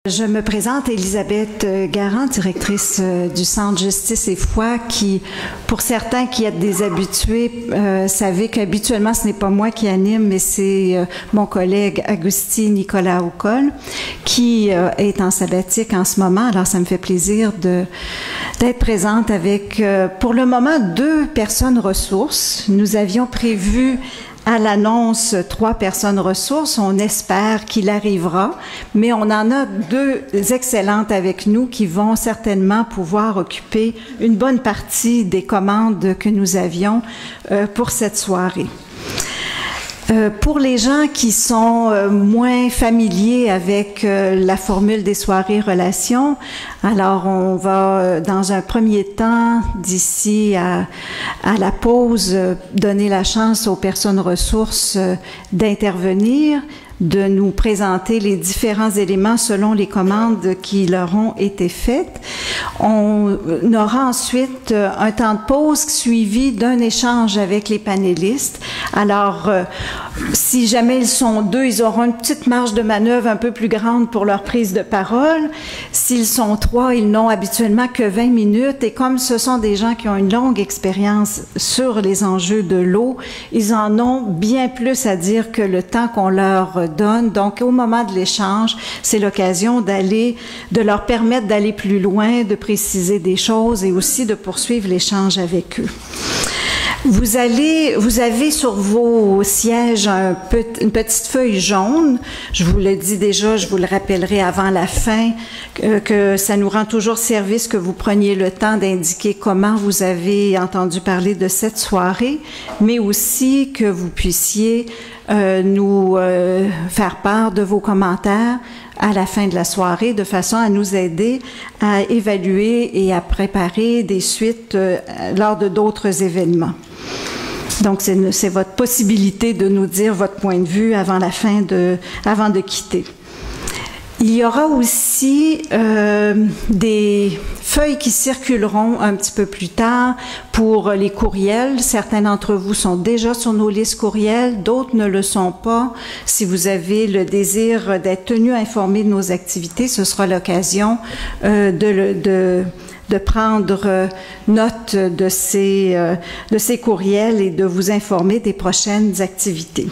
Je me présente Elisabeth Garand, directrice du Centre Justice et Foi, qui, pour certains qui êtes des habitués, savez qu'habituellement ce n'est pas moi qui anime, mais c'est mon collègue Agustin Nicolas Aucol, qui est en sabbatique en ce moment. Alors ça me fait plaisir d'être présente avec, pour le moment, 2 personnes ressources. Nous avions prévu à l'annonce 3 personnes ressources. On espère qu'il arrivera, mais on en a 2 excellentes avec nous qui vont certainement pouvoir occuper une bonne partie des commandes que nous avions pour cette soirée. Pour les gens qui sont moins familiers avec la formule des soirées relations, alors on va dans un premier temps, d'ici à la pause, donner la chance aux personnes ressources d'intervenir, de nous présenter les différents éléments selon les commandes qui leur ont été faites. On aura ensuite un temps de pause suivi d'un échange avec les panélistes. Alors, si jamais ils sont 2, ils auront une petite marge de manœuvre un peu plus grande pour leur prise de parole. S'ils sont 3, ils n'ont habituellement que 20 minutes. Et comme ce sont des gens qui ont une longue expérience sur les enjeux de l'eau, ils en ont bien plus à dire que le temps qu'on leur donne. Donc, au moment de l'échange, c'est l'occasion de leur permettre d'aller plus loin, de préciser des choses et aussi de poursuivre l'échange avec eux. Vous avez sur vos sièges une petite feuille jaune. Je vous le dis déjà, je vous le rappellerai avant la fin, que ça nous rend toujours service que vous preniez le temps d'indiquer comment vous avez entendu parler de cette soirée, mais aussi que vous puissiez nous faire part de vos commentaires à la fin de la soirée, de façon à nous aider à évaluer et à préparer des suites lors de d'autres événements. Donc, c'est votre possibilité de nous dire votre point de vue avant de quitter. Il y aura aussi des feuilles qui circuleront un petit peu plus tard pour les courriels. Certains d'entre vous sont déjà sur nos listes courriels, d'autres ne le sont pas. Si vous avez le désir d'être tenu informé de nos activités, ce sera l'occasion de prendre note de ces courriels et de vous informer des prochaines activités.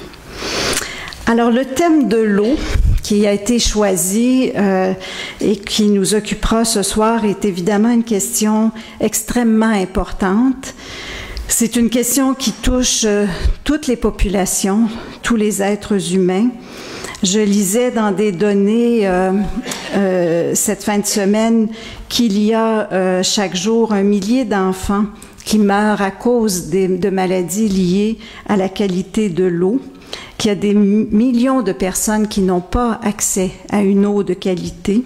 Alors, le thème de l'eau qui a été choisi et qui nous occupera ce soir est évidemment une question extrêmement importante. C'est une question qui touche toutes les populations, tous les êtres humains. Je lisais dans des données cette fin de semaine qu'il y a chaque jour 1 millier d'enfants qui meurent à cause de maladies liées à la qualité de l'eau, qu'il y a des millions de personnes qui n'ont pas accès à une eau de qualité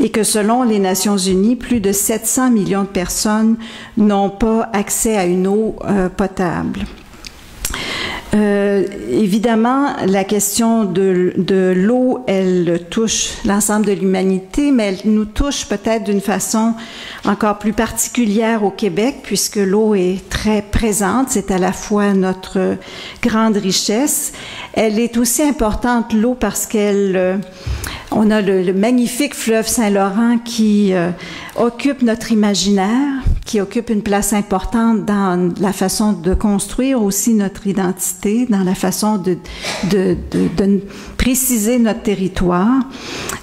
et que selon les Nations Unies, plus de 700 millions de personnes n'ont pas accès à une eau potable. Évidemment, la question de l'eau, elle touche l'ensemble de l'humanité, mais elle nous touche peut-être d'une façon encore plus particulière au Québec, puisque l'eau est très présente. C'est à la fois notre grande richesse. Elle est aussi importante, l'eau, parce on a le magnifique fleuve Saint-Laurent qui occupe notre imaginaire, qui occupe une place importante dans la façon de construire aussi notre identité, dans la façon de préciser notre territoire.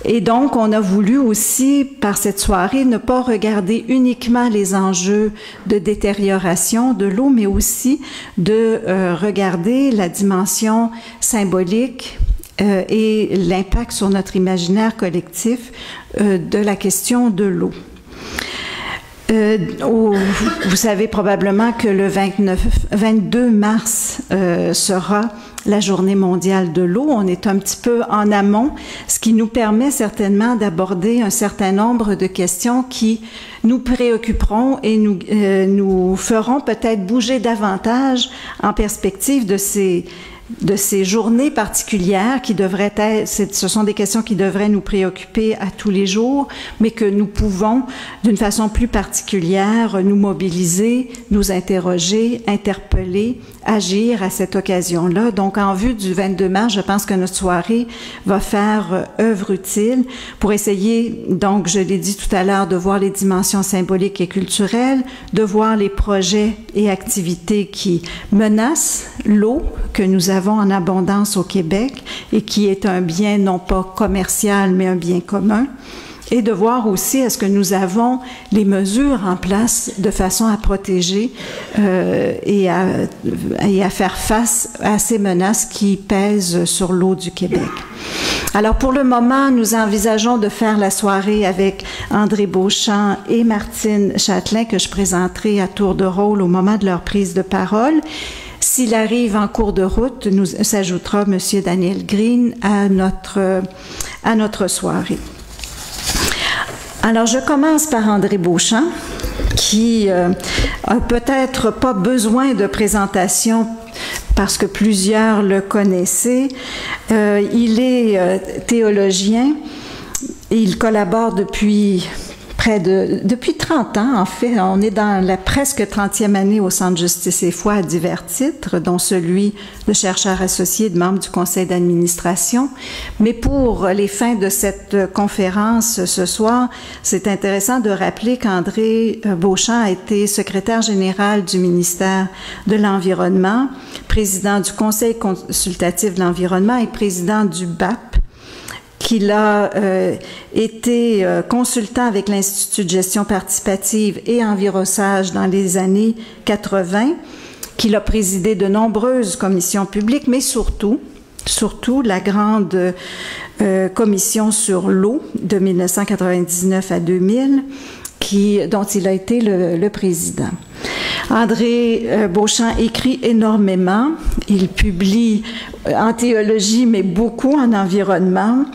Et donc, on a voulu aussi, par cette soirée, ne pas regarder uniquement les enjeux de détérioration de l'eau, mais aussi de regarder la dimension symbolique et l'impact sur notre imaginaire collectif de la question de l'eau. Vous savez probablement que le 22 mars sera la Journée mondiale de l'eau. On est un petit peu en amont, ce qui nous permet certainement d'aborder un certain nombre de questions qui nous préoccuperont et nous feront peut-être bouger davantage en perspective de ces ces journées particulières qui devraient être, ce sont des questions qui devraient nous préoccuper à tous les jours, mais que nous pouvons, d'une façon plus particulière, nous mobiliser, nous interroger, interpeller, agir à cette occasion-là. Donc, en vue du 22 mars, je pense que notre soirée va faire œuvre utile pour essayer, donc, je l'ai dit tout à l'heure, de voir les dimensions symboliques et culturelles, de voir les projets et activités qui menacent l'eau que nous avons en abondance au Québec et qui est un bien non pas commercial, mais un bien commun. Et de voir aussi est-ce que nous avons les mesures en place de façon à protéger et à faire face à ces menaces qui pèsent sur l'eau du Québec. Alors, pour le moment, nous envisageons de faire la soirée avec André Beauchamp et Martine Châtelain, que je présenterai à tour de rôle au moment de leur prise de parole. S'il arrive en cours de route, nous s'ajoutera M. Daniel Green à notre soirée. Alors, je commence par André Beauchamp, qui a peut-être pas besoin de présentation parce que plusieurs le connaissaient. Il est théologien. Il collabore depuis 30 ans, en fait. On est dans la presque 30e année au Centre Justice et Foi à divers titres, dont celui de chercheur associé de membre du conseil d'administration. Mais pour les fins de cette conférence ce soir, c'est intéressant de rappeler qu'André Beauchamp a été secrétaire général du ministère de l'Environnement, président du Conseil consultatif de l'environnement et président du BAP, qu'il a été consultant avec l'Institut de gestion participative et Envirosage dans les années 80, qu'il a présidé de nombreuses commissions publiques, mais surtout la grande commission sur l'eau de 1999 à 2000, dont il a été le président. André Beauchamp écrit énormément. Il publie en théologie, mais beaucoup en environnement.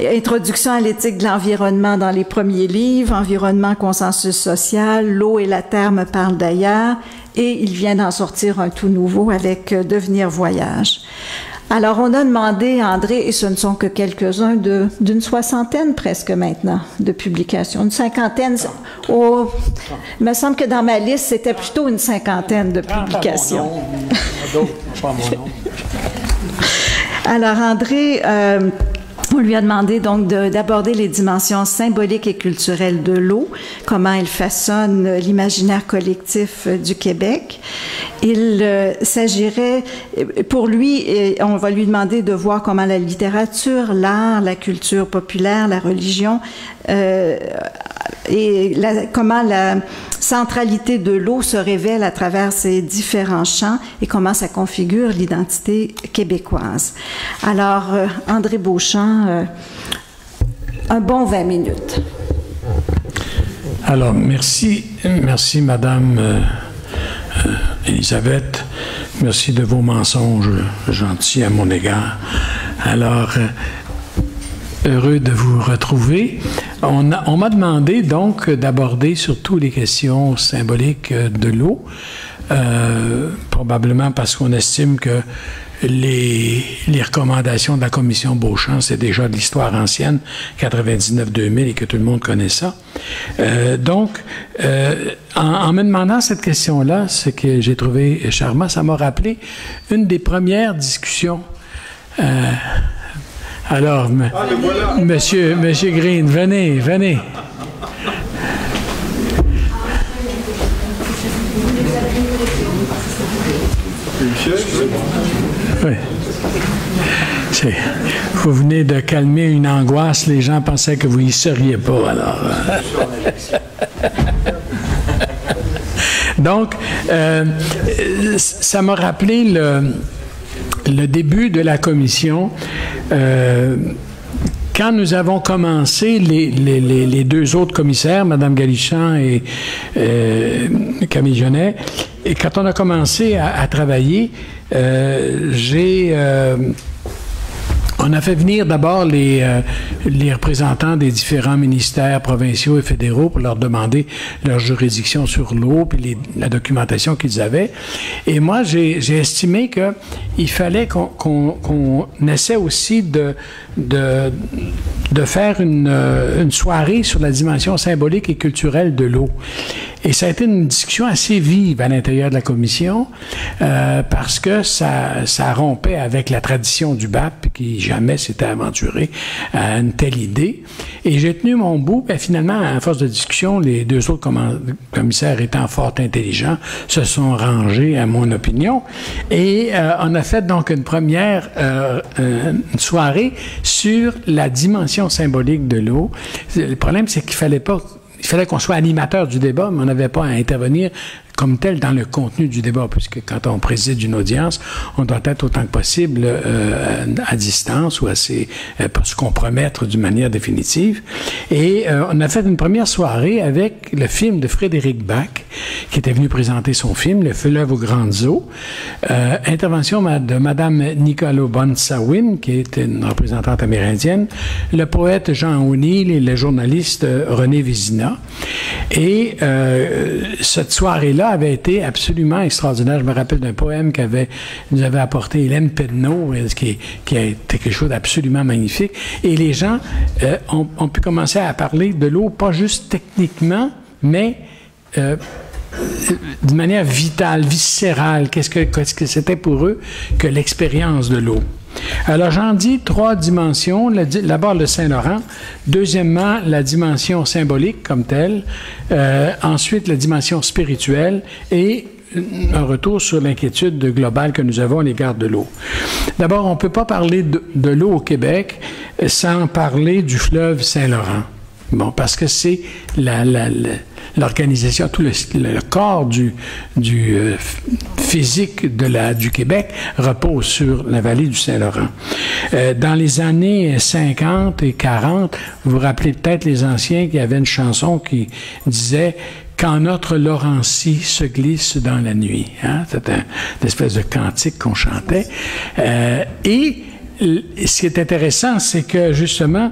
Introduction à l'éthique de l'environnement dans les premiers livres, Environnement, consensus social, L'eau et la terre me parlent d'ailleurs, et il vient d'en sortir un tout nouveau avec Devenir voyage. Alors, on a demandé à André, et ce ne sont que quelques-uns, d'une soixantaine presque maintenant de publications. Une cinquantaine. Il me semble que dans ma liste, c'était plutôt une cinquantaine de publications. Alors, André, on lui a demandé donc d'aborder les dimensions symboliques et culturelles de l'eau, comment elle façonne l'imaginaire collectif du Québec. Il s'agirait, pour lui, on va lui demander de voir comment la littérature, l'art, la culture populaire, la religion, comment la centralité de l'eau se révèle à travers ces différents champs et comment ça configure l'identité québécoise. Alors, André Beauchamp, un bon 20 minutes. Alors, merci Madame Elisabeth. Merci de vos mensonges gentils à mon égard. Alors, heureux de vous retrouver. On m'a demandé donc d'aborder surtout les questions symboliques de l'eau, probablement parce qu'on estime que les recommandations de la commission Beauchamp, c'est déjà de l'histoire ancienne, 99-2000, et que tout le monde connaît ça. En me demandant cette question-là, ce que j'ai trouvé charmant, ça m'a rappelé une des premières discussions. Alors, Monsieur Green, venez. Oui. Vous venez de calmer une angoisse. Les gens pensaient que vous y seriez pas, alors. Donc, ça m'a rappelé le début de la commission. Quand nous avons commencé, les deux autres commissaires, Mme Galichan et Camille Genet, et quand on a commencé à travailler, On a fait venir d'abord les représentants des différents ministères provinciaux et fédéraux pour leur demander leur juridiction sur l'eau puis la documentation qu'ils avaient. Et moi, j'ai estimé qu'il fallait qu'on essaie aussi de faire une soirée sur la dimension symbolique et culturelle de l'eau. Et ça a été une discussion assez vive à l'intérieur de la commission parce que ça rompait avec la tradition du BAP qui jamais s'était aventuré à une telle idée. Et j'ai tenu mon bout. Et finalement, à force de discussion, les deux autres commissaires étant fort intelligents se sont rangés à mon opinion. Et on a fait donc une première une soirée sur la dimension symbolique de l'eau. Le problème, c'est qu'il fallait qu'on soit animateur du débat, mais on n'avait pas à intervenir comme tel dans le contenu du débat, puisque quand on préside une audience, on doit être autant que possible à distance ou pour se compromettre d'une manière définitive. Et on a fait une première soirée avec le film de Frédéric Bach, qui était venu présenter son film, Le fleuve aux grandes eaux. Intervention de Madame Nicole Bonsawin, qui est une représentante amérindienne, le poète Jean O'Neill et le journaliste René Vézina. Et cette soirée-là avait été absolument extraordinaire. Je me rappelle d'un poème nous avait apporté Hélène Pedneau, qui a été quelque chose d'absolument magnifique. Et les gens ont pu commencer à parler de l'eau, pas juste techniquement, mais d'une manière vitale, viscérale. Qu'est-ce que c'était pour eux que l'expérience de l'eau? Alors, j'en dis 3 dimensions. D'abord, le Saint-Laurent. Deuxièmement, la dimension symbolique comme telle. Ensuite, la dimension spirituelle. Et un retour sur l'inquiétude globale que nous avons à l'égard de l'eau. D'abord, on ne peut pas parler de l'eau au Québec sans parler du fleuve Saint-Laurent. Bon, parce que c'est l'organisation, tout le corps du physique du Québec repose sur la vallée du Saint-Laurent. Dans les années 50 et 40, vous vous rappelez peut-être les anciens qui avaient une chanson qui disait « Quand notre Laurencie se glisse dans la nuit ». Hein? C'était une espèce de cantique qu'on chantait. Et ce qui est intéressant, c'est que justement,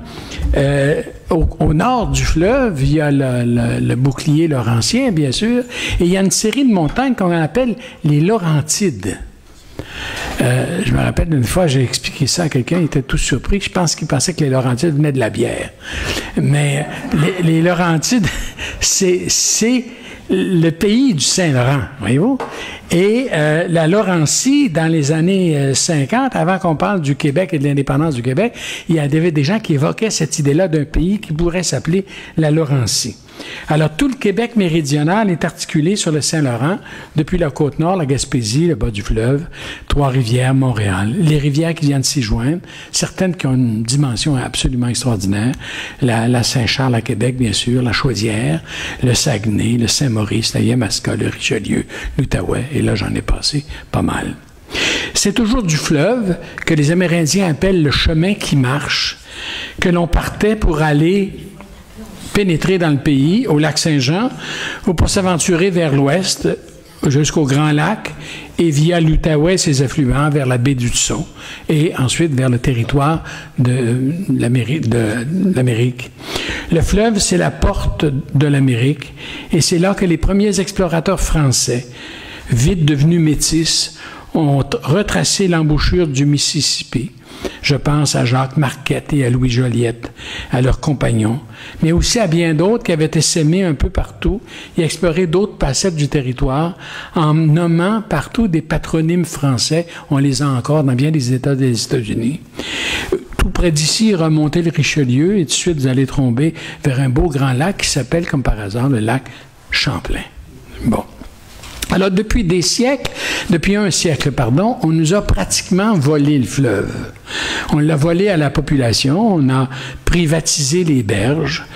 au nord du fleuve, il y a le bouclier laurentien, bien sûr, et il y a une série de montagnes qu'on appelle les Laurentides. Je me rappelle d'une fois, j'ai expliqué ça à quelqu'un, il était tout surpris. Je pense qu'il pensait que les Laurentides venaient de la bière. Mais les Laurentides, c'est le pays du Saint-Laurent, voyez-vous? Et la Laurencie, dans les années 50, avant qu'on parle du Québec et de l'indépendance du Québec, il y avait des gens qui évoquaient cette idée-là d'un pays qui pourrait s'appeler la Laurencie. Alors, tout le Québec méridional est articulé sur le Saint-Laurent, depuis la Côte-Nord, la Gaspésie, le bas du fleuve, Trois-Rivières, Montréal. Les rivières qui viennent s'y joindre, certaines qui ont une dimension absolument extraordinaire, la Saint-Charles à Québec, bien sûr, la Chaudière, le Saguenay, le Saint-Maurice, la Yamaska, le Richelieu, l'Outaouais, et là, j'en ai passé pas mal. C'est toujours du fleuve que les Amérindiens appellent le chemin qui marche, que l'on partait pour aller pénétrer dans le pays, au lac Saint-Jean, ou pour s'aventurer vers l'ouest, jusqu'au Grand Lac, et via l'Outaouais et ses affluents vers la baie d'Hudson, et ensuite vers le territoire de l'Amérique. Le fleuve, c'est la porte de l'Amérique, et c'est là que les premiers explorateurs français, vite devenus métis, ont retracé l'embouchure du Mississippi. Je pense à Jacques Marquette et à Louis Joliette, à leurs compagnons, mais aussi à bien d'autres qui avaient essaimé un peu partout et exploré d'autres facettes du territoire en nommant partout des patronymes français. On les a encore dans bien des États des États-Unis. Tout près d'ici, remontez le Richelieu et tout de suite, vous allez tomber vers un beau grand lac qui s'appelle, comme par hasard, le lac Champlain. Bon. Alors, depuis un siècle, on nous a pratiquement volé le fleuve. On l'a volé à la population, on a privatisé les berges.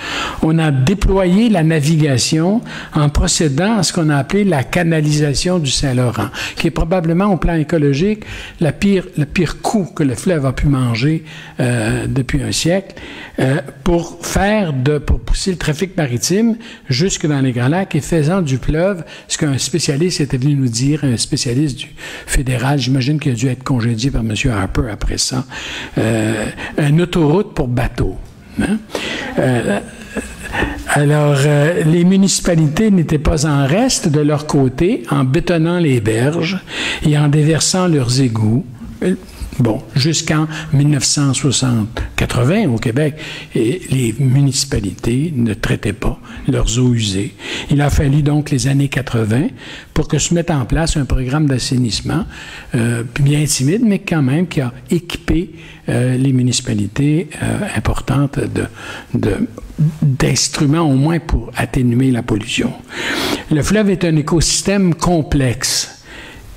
On a déployé la navigation en procédant à ce qu'on a appelé la canalisation du Saint-Laurent, qui est probablement au plan écologique le pire coup que le fleuve a pu manger depuis un siècle pour pousser le trafic maritime jusque dans les Grands Lacs et faisant du fleuve ce qu'un spécialiste était venu nous dire, un spécialiste du fédéral, j'imagine qu'il a dû être congédié par M. Harper après ça, une autoroute pour bateaux. Hein? Alors, les municipalités n'étaient pas en reste de leur côté en bétonnant les berges et en déversant leurs égouts. Bon, jusqu'en 1980 au Québec, et les municipalités ne traitaient pas leurs eaux usées. Il a fallu donc les années 80 pour que se mette en place un programme d'assainissement bien timide, mais quand même qui a équipé les municipalités importantes d'instruments au moins pour atténuer la pollution. Le fleuve est un écosystème complexe,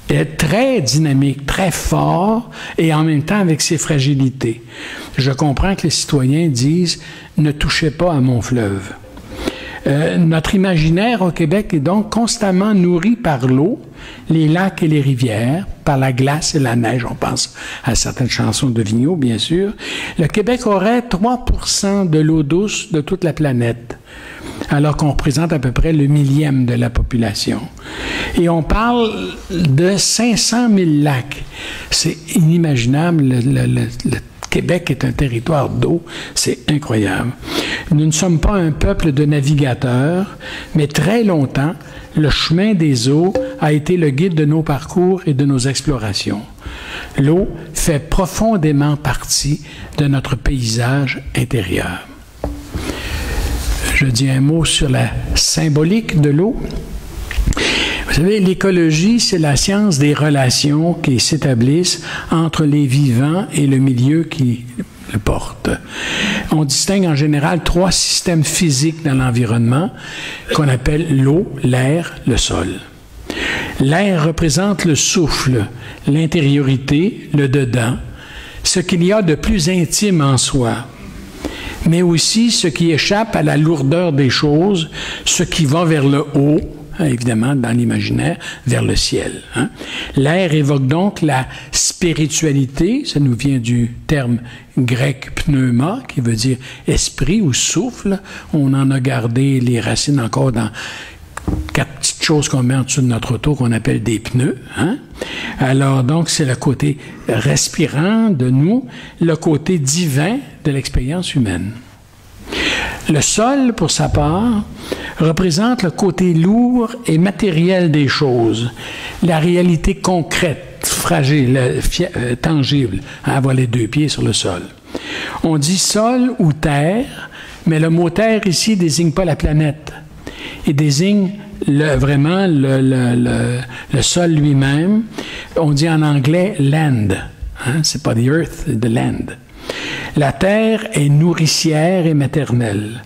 est très dynamique, très fort, et en même temps avec ses fragilités. Je comprends que les citoyens disent « ne touchez pas à mon fleuve ». Notre imaginaire au Québec est donc constamment nourri par l'eau, les lacs et les rivières, par la glace et la neige. On pense à certaines chansons de Vigneault, bien sûr. Le Québec aurait 3% de l'eau douce de toute la planète, alors qu'on représente à peu près le millième de la population. Et on parle de 500 000 lacs. C'est inimaginable. Le Québec est un territoire d'eau. C'est incroyable. Nous ne sommes pas un peuple de navigateurs, mais très longtemps, le chemin des eaux a été le guide de nos parcours et de nos explorations. L'eau fait profondément partie de notre paysage intérieur. Je dis un mot sur la symbolique de l'eau. Vous savez, l'écologie, c'est la science des relations qui s'établissent entre les vivants et le milieu qui le porte. On distingue en général 3 systèmes physiques dans l'environnement qu'on appelle l'eau, l'air, le sol. L'air représente le souffle, l'intériorité, le dedans, ce qu'il y a de plus intime en soi, mais aussi ce qui échappe à la lourdeur des choses, ce qui va vers le haut, évidemment, dans l'imaginaire, vers le ciel. Hein? L'air évoque donc la spiritualité, ça nous vient du terme grec pneuma, qui veut dire esprit ou souffle. On en a gardé les racines encore dans 4 petites choses qu'on met en dessous de notre auto qu'on appelle des pneus. Hein? Alors, donc, c'est le côté respirant de nous, le côté divin de l'expérience humaine. Le sol, pour sa part, représente le côté lourd et matériel des choses, la réalité concrète, fragile, tangible, avoir les 2 pieds sur le sol. On dit sol ou terre, mais le mot terre ici désigne pas la planète. Il désigne vraiment le sol lui-même. On dit en anglais land. Hein? C'est pas the earth, c'est the land. La terre est nourricière et maternelle,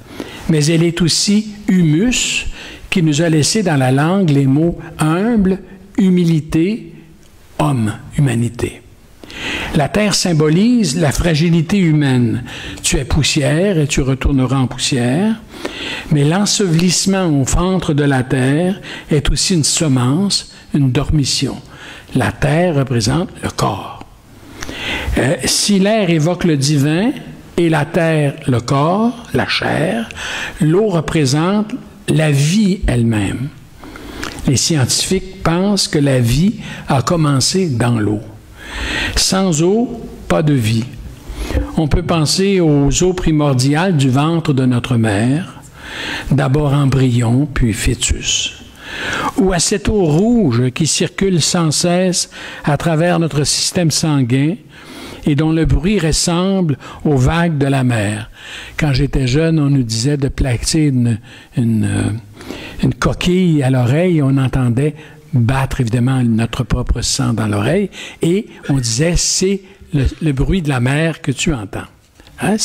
mais elle est aussi humus, qui nous a laissé dans la langue les mots humble, humilité, homme, humanité. La terre symbolise la fragilité humaine. Tu es poussière et tu retourneras en poussière, mais l'ensevelissement au ventre de la terre est aussi une semence, une dormition. La terre représente le corps. Si l'air évoque le divin et la terre le corps, la chair, l'eau représente la vie elle-même. Les scientifiques pensent que la vie a commencé dans l'eau. Sans eau, pas de vie. On peut penser aux eaux primordiales du ventre de notre mère, d'abord embryon, puis fœtus. Ou à cette eau rouge qui circule sans cesse à travers notre système sanguin et dont le bruit ressemble aux vagues de la mer. Quand j'étais jeune, on nous disait de placer une coquille à l'oreille, on entendait battre évidemment notre propre sang dans l'oreille, et on disait c'est le bruit de la mer que tu entends. Hein?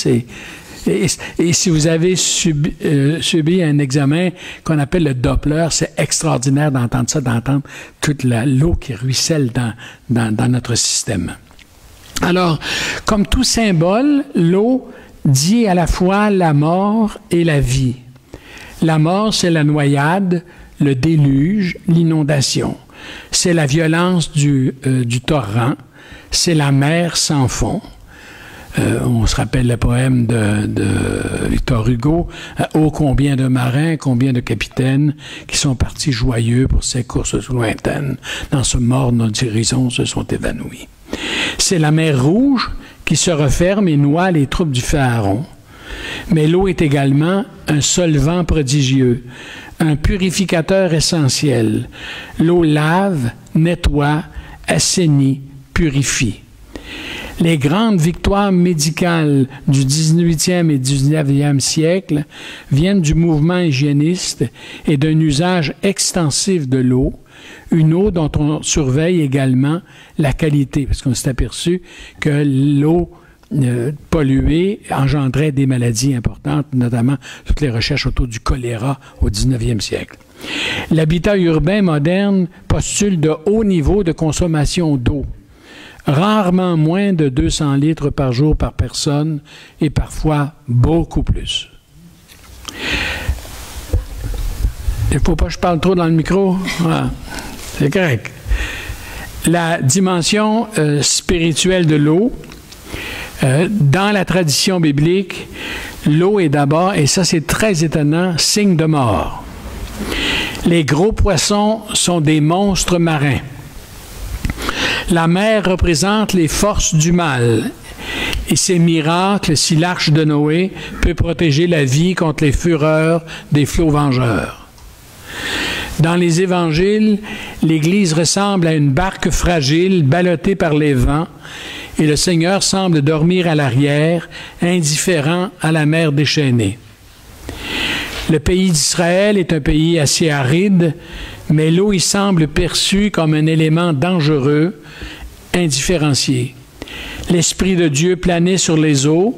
Et si vous avez subi un examen qu'on appelle le Doppler, c'est extraordinaire d'entendre ça, d'entendre toute l'eau qui ruisselle dans notre système. Alors, comme tout symbole, l'eau dit à la fois la mort et la vie. La mort, c'est la noyade, le déluge, l'inondation. C'est la violence du torrent. C'est la mer sans fond. On se rappelle le poème de Victor Hugo. Ô combien de marins, combien de capitaines qui sont partis joyeux pour ces courses lointaines. Dans ce mort, nos horizons se sont évanouis. C'est la mer Rouge qui se referme et noie les troupes du Pharaon. Mais l'eau est également un solvant prodigieux, un purificateur essentiel. L'eau lave, nettoie, assainit, purifie. Les grandes victoires médicales du 18e et 19e siècle viennent du mouvement hygiéniste et d'un usage extensif de l'eau, une eau dont on surveille également la qualité, parce qu'on s'est aperçu que l'eau polluée engendrait des maladies importantes, notamment toutes les recherches autour du choléra au 19e siècle. L'habitat urbain moderne postule de hauts niveaux de consommation d'eau, rarement moins de 200 litres par jour par personne et parfois beaucoup plus. Il ne faut pas que je parle trop dans le micro. Ah, c'est correct. La dimension spirituelle de l'eau, dans la tradition biblique, l'eau est d'abord, et ça c'est très étonnant, signe de mort. Les gros poissons sont des monstres marins. La mer représente les forces du mal. Et c'est miracle si l'arche de Noé peut protéger la vie contre les fureurs des flots vengeurs. Dans les évangiles, l'Église ressemble à une barque fragile ballottée par les vents et le Seigneur semble dormir à l'arrière, indifférent à la mer déchaînée. Le pays d'Israël est un pays assez aride, mais l'eau y semble perçue comme un élément dangereux, indifférencié. L'Esprit de Dieu planait sur les eaux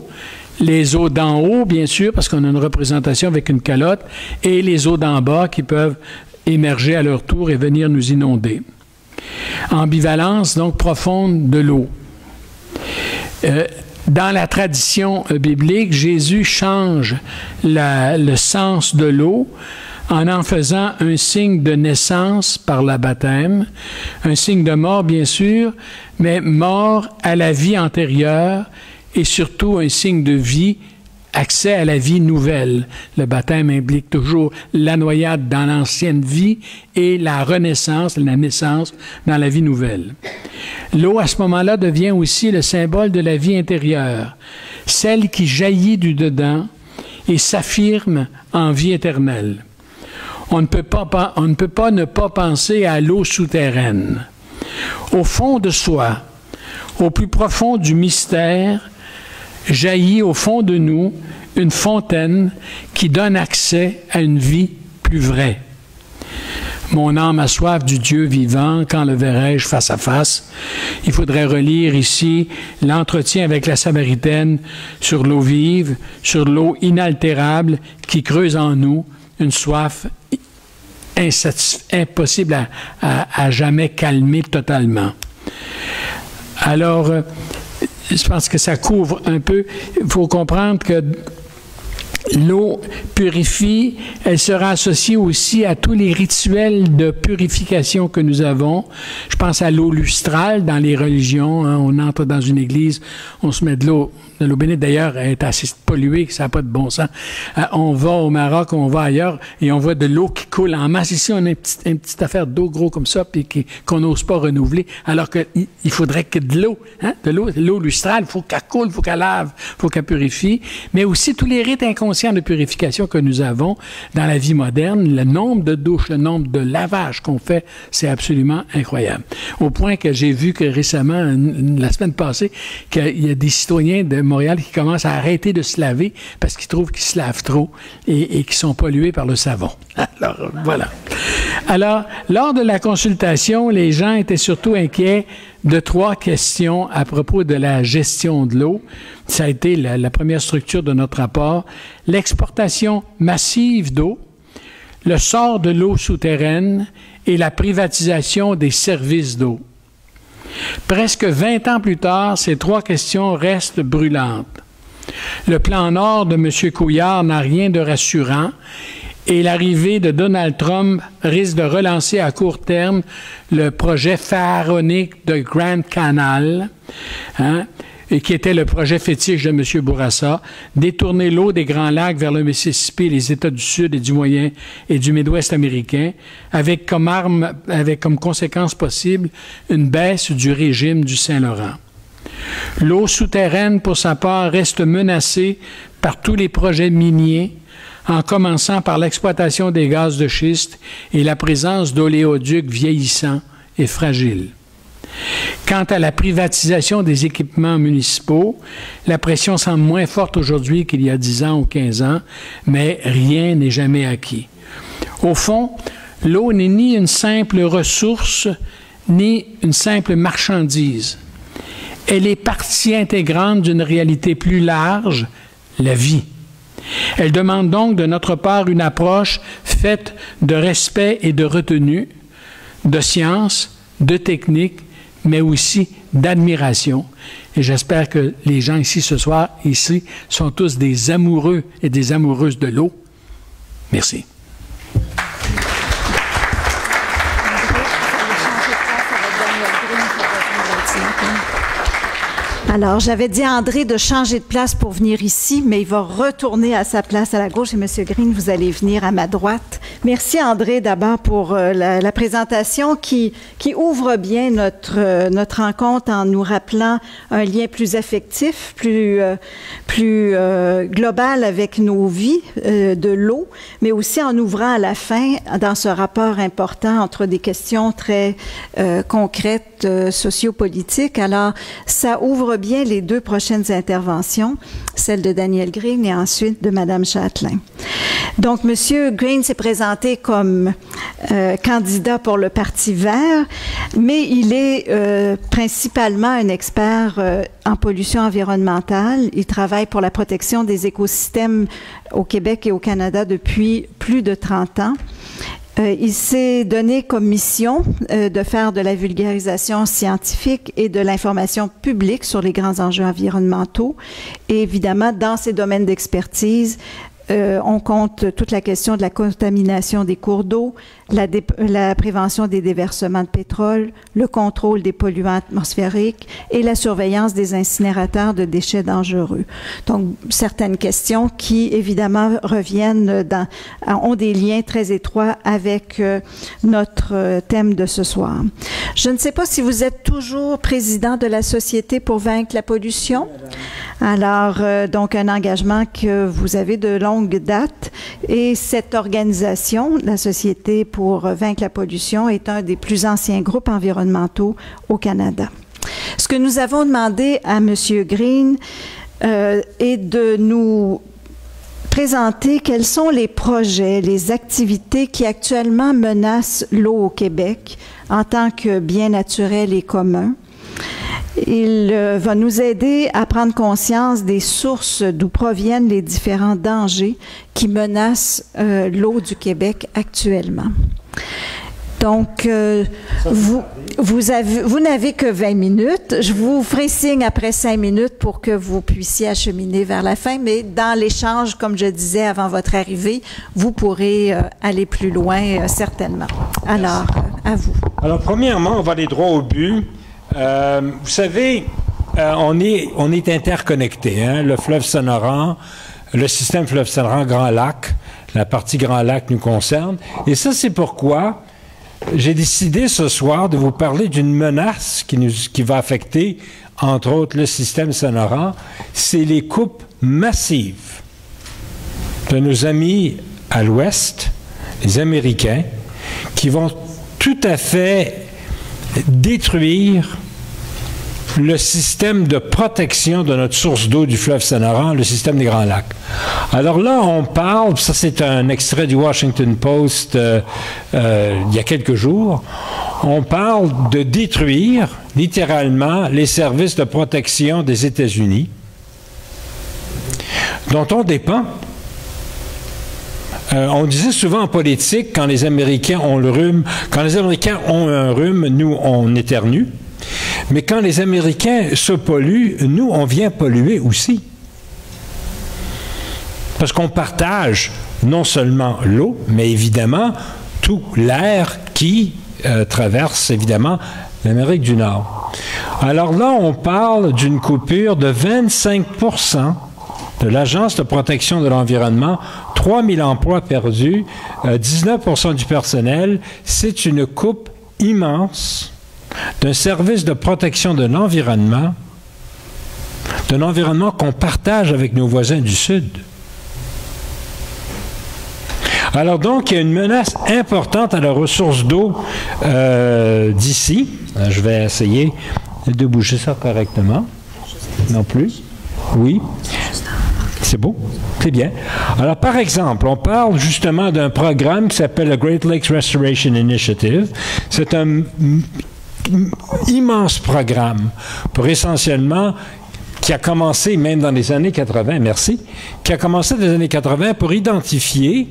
d'en haut, bien sûr, parce qu'on a une représentation avec une calotte, et les eaux d'en bas qui peuvent émerger à leur tour et venir nous inonder. Ambivalence, donc, profonde de l'eau. Dans la tradition biblique, Jésus change le sens de l'eau en faisant un signe de naissance par le baptême, un signe de mort, bien sûr, mais mort à la vie antérieure et surtout un signe de vie, accès à la vie nouvelle. Le baptême implique toujours la noyade dans l'ancienne vie et la renaissance, la naissance dans la vie nouvelle. L'eau, à ce moment-là, devient aussi le symbole de la vie intérieure, celle qui jaillit du dedans et s'affirme en vie éternelle. On ne peut pas ne pas penser à l'eau souterraine. Au fond de soi, au plus profond du mystère, jaillit au fond de nous une fontaine qui donne accès à une vie plus vraie. Mon âme a soif du Dieu vivant, quand le verrai-je face à face? Il faudrait relire ici l'entretien avec la Samaritaine sur l'eau vive, sur l'eau inaltérable qui creuse en nous une soif impossible à jamais calmer totalement. Alors, je pense que ça couvre un peu. Il faut comprendre que l'eau purifie, elle sera associée aussi à tous les rituels de purification que nous avons. Je pense à l'eau lustrale dans les religions. Hein. On entre dans une église, on se met de l'eau bénite. D'ailleurs, elle est assez polluée, ça n'a pas de bon sens. On va au Maroc, on va ailleurs, et on voit de l'eau qui coule en masse. Ici, on a une petite affaire d'eau gros comme ça, puis qu'on n'ose pas renouveler, alors qu'il faudrait que de l'eau, hein, de l'eau lustrale, il faut qu'elle coule, il faut qu'elle lave, il faut qu'elle purifie. Mais aussi tous les rites inconscients de purification que nous avons dans la vie moderne, le nombre de douches, le nombre de lavages qu'on fait, c'est absolument incroyable. Au point que j'ai vu que récemment, la semaine passée, qu'il y a des citoyens de Montréal qui commencent à arrêter de se laver parce qu'ils trouvent qu'ils se lavent trop et qu'ils sont pollués par le savon. Alors, voilà. Alors, lors de la consultation, les gens étaient surtout inquiets de 3 questions à propos de la gestion de l'eau. Ça a été la première structure de notre rapport. L'exportation massive d'eau, le sort de l'eau souterraine et la privatisation des services d'eau. Presque 20 ans plus tard, ces 3 questions restent brûlantes. Le plan Nord de M. Couillard n'a rien de rassurant et l'arrivée de Donald Trump risque de relancer à court terme le projet pharaonique de Grand Canal, et qui était le projet fétiche de M. Bourassa, détourner l'eau des Grands Lacs vers le Mississippi, les États du Sud et du Moyen et du Midwest américain, avec comme conséquence possible une baisse du régime du Saint-Laurent. L'eau souterraine, pour sa part, reste menacée par tous les projets miniers, en commençant par l'exploitation des gaz de schiste et la présence d'oléoducs vieillissants et fragiles. Quant à la privatisation des équipements municipaux, la pression semble moins forte aujourd'hui qu'il y a 10 ans ou 15 ans, mais rien n'est jamais acquis. Au fond, l'eau n'est ni une simple ressource, ni une simple marchandise. Elle est partie intégrante d'une réalité plus large, la vie. Elle demande donc de notre part une approche faite de respect et de retenue, de science, de technique, mais aussi d'admiration. Et j'espère que les gens ici ce soir, ici, sont tous des amoureux et des amoureuses de l'eau. Merci. Alors, j'avais dit à André de changer de place pour venir ici, mais il va retourner à sa place à la gauche. Et M. Green, vous allez venir à ma droite. Merci, André, d'abord pour la présentation qui ouvre bien notre rencontre en nous rappelant un lien plus affectif, plus global avec nos vies de l'eau, mais aussi en ouvrant à la fin dans ce rapport important entre des questions très concrètes, sociopolitiques. Alors, ça ouvre bien les deux prochaines interventions, celle de Daniel Green et ensuite de Mme Châtelain. Donc, M. Green s'est présenté comme candidat pour le Parti vert, mais il est principalement un expert en pollution environnementale. Il travaille pour la protection des écosystèmes au Québec et au Canada depuis plus de 30 ans. Il s'est donné comme mission de faire de la vulgarisation scientifique et de l'information publique sur les grands enjeux environnementaux. Et évidemment, dans ces domaines d'expertise, on compte toute la question de la contamination des cours d'eau, la prévention des déversements de pétrole, le contrôle des polluants atmosphériques et la surveillance des incinérateurs de déchets dangereux. Donc, certaines questions qui, évidemment, ont des liens très étroits avec notre thème de ce soir. Je ne sais pas si vous êtes toujours président de la Société pour vaincre la pollution. Alors, donc, un engagement que vous avez de longue date. Et cette organisation, la Société pour vaincre la pollution, est un des plus anciens groupes environnementaux au Canada. Ce que nous avons demandé à M. Green est de nous présenter quels sont les projets, les activités qui actuellement menacent l'eau au Québec en tant que bien naturel et commun. Il va nous aider à prendre conscience des sources d'où proviennent les différents dangers qui menacent l'eau du Québec actuellement. Donc, vous n'avez que 20 minutes. Je vous ferai signe après 5 minutes pour que vous puissiez acheminer vers la fin, mais dans l'échange, comme je disais avant votre arrivée, vous pourrez aller plus loin, certainement. Alors, à vous. Alors, premièrement, on va aller droit au but. Vous savez, on est interconnectés. Hein? Le fleuve Saint-Laurent, le système fleuve Saint-Laurent, Grand Lac, la partie Grand Lac nous concerne. Et ça, c'est pourquoi j'ai décidé ce soir de vous parler d'une menace qui va affecter, entre autres, le système Saint-Laurent. C'est les coupes massives de nos amis à l'Ouest, les Américains, qui vont tout à fait détruire le système de protection de notre source d'eau du fleuve Saint-Laurent, le système des Grands Lacs. Alors là, on parle, ça c'est un extrait du Washington Post il y a quelques jours, on parle de détruire littéralement les services de protection des États-Unis, dont on dépend. On disait souvent en politique, quand les Américains ont le rhume, quand les Américains ont un rhume, nous, on éternue. Mais quand les Américains se polluent, nous, on vient polluer aussi. Parce qu'on partage non seulement l'eau, mais évidemment tout l'air qui traverse évidemment l'Amérique du Nord. Alors là, on parle d'une coupure de 25% de l'Agence de protection de l'environnement, 3000 emplois perdus, 19% du personnel. C'est une coupe immense d'un service de protection de l'environnement, d'un environnement qu'on partage avec nos voisins du Sud. Alors donc, il y a une menace importante à la ressource d'eau d'ici. Je vais essayer de bouger ça correctement. Non plus. Oui. C'est beau. C'est bien. Alors, par exemple, on parle justement d'un programme qui s'appelle le Great Lakes Restoration Initiative. C'est un immense programme pour essentiellement qui a commencé même dans les années 80, merci, qui a commencé dans les années 80 pour identifier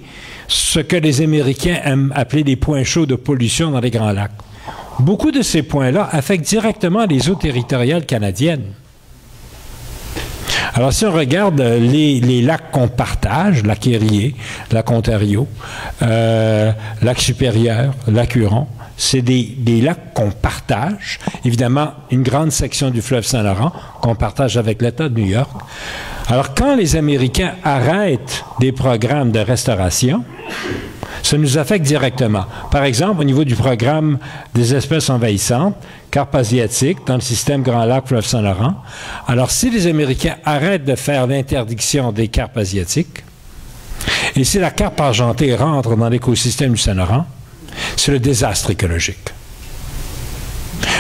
ce que les Américains aiment appeler les points chauds de pollution dans les Grands Lacs. Beaucoup de ces points-là affectent directement les eaux territoriales canadiennes. Alors, si on regarde les lacs qu'on partage, lac Erie, lac Ontario, lac Supérieur, lac Huron, c'est des lacs qu'on partage. Évidemment, une grande section du fleuve Saint-Laurent qu'on partage avec l'État de New York. Alors, quand les Américains arrêtent des programmes de restauration, ça nous affecte directement. Par exemple, au niveau du programme des espèces envahissantes, carpe asiatique, dans le système Grand Lac fleuve Saint-Laurent. Alors, si les Américains arrêtent de faire l'interdiction des carpes asiatiques, et si la carpe argentée rentre dans l'écosystème du Saint-Laurent, c'est le désastre écologique.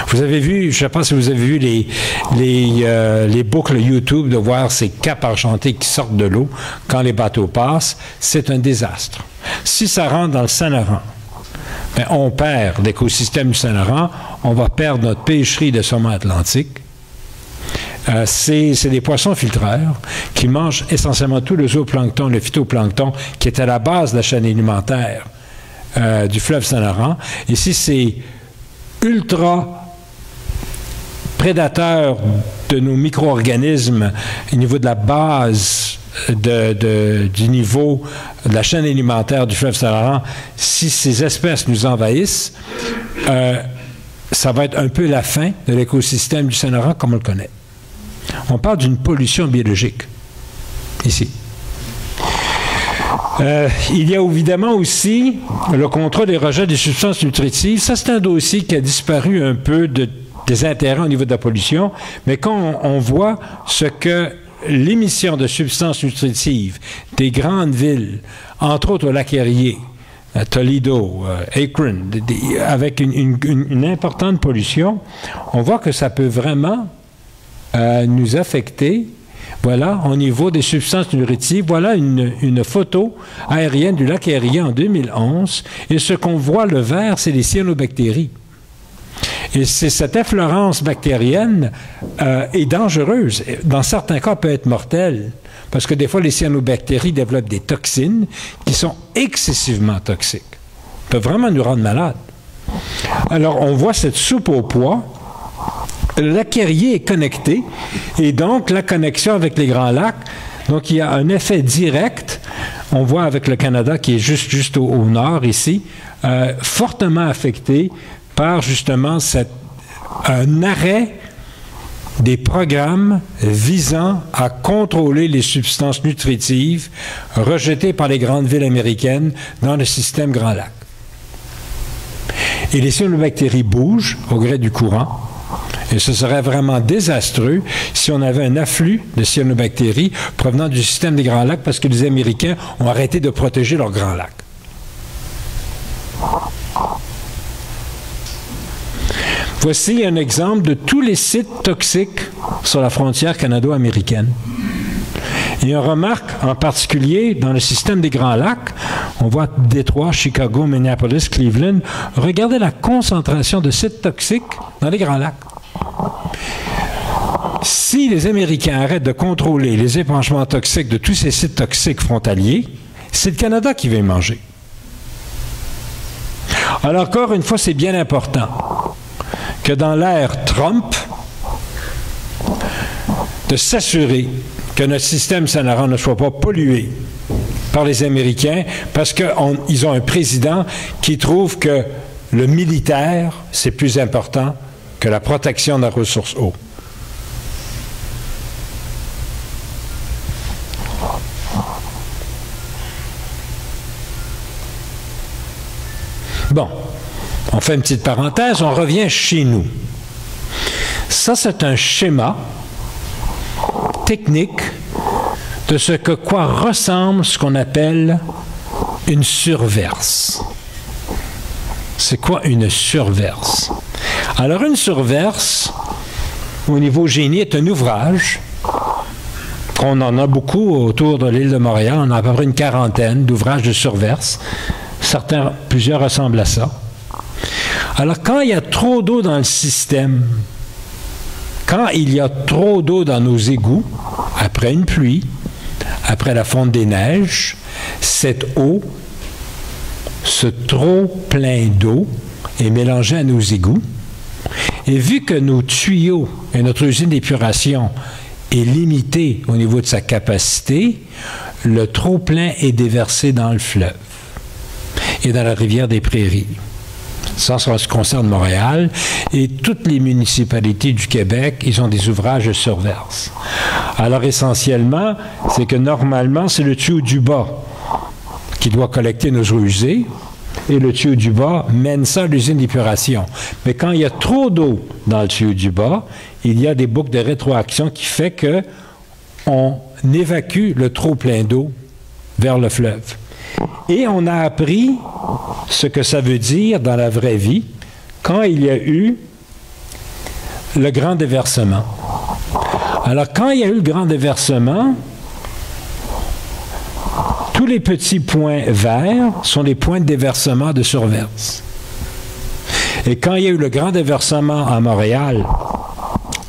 Vous avez vu, je ne sais pas si vous avez vu les boucles YouTube de voir ces carpes argentées qui sortent de l'eau quand les bateaux passent, c'est un désastre. Si ça rentre dans le Saint-Laurent, bien, on perd l'écosystème du Saint-Laurent, on va perdre notre pêcherie de saumon atlantique. C'est des poissons filtreurs qui mangent essentiellement tout le zooplancton, le phytoplancton, qui est à la base de la chaîne alimentaire du fleuve Saint-Laurent. Et si c'est ultra prédateur de nos micro-organismes au niveau de la base du niveau de la chaîne alimentaire du fleuve Saint-Laurent, si ces espèces nous envahissent, ça va être un peu la fin de l'écosystème du Saint-Laurent comme on le connaît. On parle d'une pollution biologique, ici. Il y a évidemment aussi le contrôle des rejets des substances nutritives. Ça, c'est un dossier qui a disparu un peu des intérêts au niveau de la pollution, mais quand on voit ce que l'émission de substances nutritives des grandes villes, entre autres au lac Erie, Toledo, Akron, avec une importante pollution, on voit que ça peut vraiment nous affecter. Voilà, au niveau des substances nutritives, voilà une photo aérienne du lac Erie en 2011. Et ce qu'on voit, le vert, c'est les cyanobactéries. Et cette effleurance bactérienne est dangereuse. Dans certains cas, peut être mortelle. Parce que des fois, les cyanobactéries développent des toxines qui sont excessivement toxiques. Peuvent vraiment nous rendre malades. Alors, on voit cette soupe au pois. Le lac Erie est connecté, et donc la connexion avec les Grands Lacs, donc il y a un effet direct, on voit avec le Canada qui est juste au nord ici, fortement affecté par justement un arrêt des programmes visant à contrôler les substances nutritives rejetées par les grandes villes américaines dans le système Grand Lac. Et les cyanobactéries bougent au gré du courant. Et ce serait vraiment désastreux si on avait un afflux de cyanobactéries provenant du système des Grands Lacs parce que les Américains ont arrêté de protéger leurs Grands Lacs. Voici un exemple de tous les sites toxiques sur la frontière canado-américaine. Et on remarque en particulier dans le système des Grands Lacs, on voit Détroit, Chicago, Minneapolis, Cleveland. Regardez la concentration de sites toxiques dans les Grands Lacs. Si les Américains arrêtent de contrôler les épanchements toxiques de tous ces sites toxiques frontaliers, c'est le Canada qui va y manger. Alors, encore une fois, c'est bien important que dans l'ère Trump, de s'assurer que notre système Saint-Laurent ne soit pas pollué par les Américains parce qu'ils ont un président qui trouve que le militaire, c'est plus important que la protection de la ressource eau. Bon, on fait une petite parenthèse, on revient chez nous. Ça, c'est un schéma technique de ce que quoi ressemble ce qu'on appelle une surverse. C'est quoi une surverse? Alors, une surverse, au niveau génie, est un ouvrage. On en a beaucoup autour de l'île de Montréal. On a à peu près une quarantaine d'ouvrages de surverse. Plusieurs ressemblent à ça. Alors, quand il y a trop d'eau dans le système, quand il y a trop d'eau dans nos égouts, après une pluie, après la fonte des neiges, cette eau, ce trop plein d'eau est mélangé à nos égouts. Et vu que nos tuyaux et notre usine d'épuration est limitée au niveau de sa capacité, le trop plein est déversé dans le fleuve et dans la rivière des Prairies. Ça concerne Montréal et toutes les municipalités du Québec, ils ont des ouvrages de surverse. Alors essentiellement, c'est que normalement, c'est le tuyau du bas qui doit collecter nos eaux usées et le tuyau du bas mène ça à l'usine d'épuration. Mais quand il y a trop d'eau dans le tuyau du bas, il y a des boucles de rétroaction qui fait que on évacue le trop plein d'eau vers le fleuve. Et on a appris ce que ça veut dire dans la vraie vie quand il y a eu le grand déversement. Alors, quand il y a eu le grand déversement, tous les petits points verts sont les points de déversement de surverse. Et quand il y a eu le grand déversement à Montréal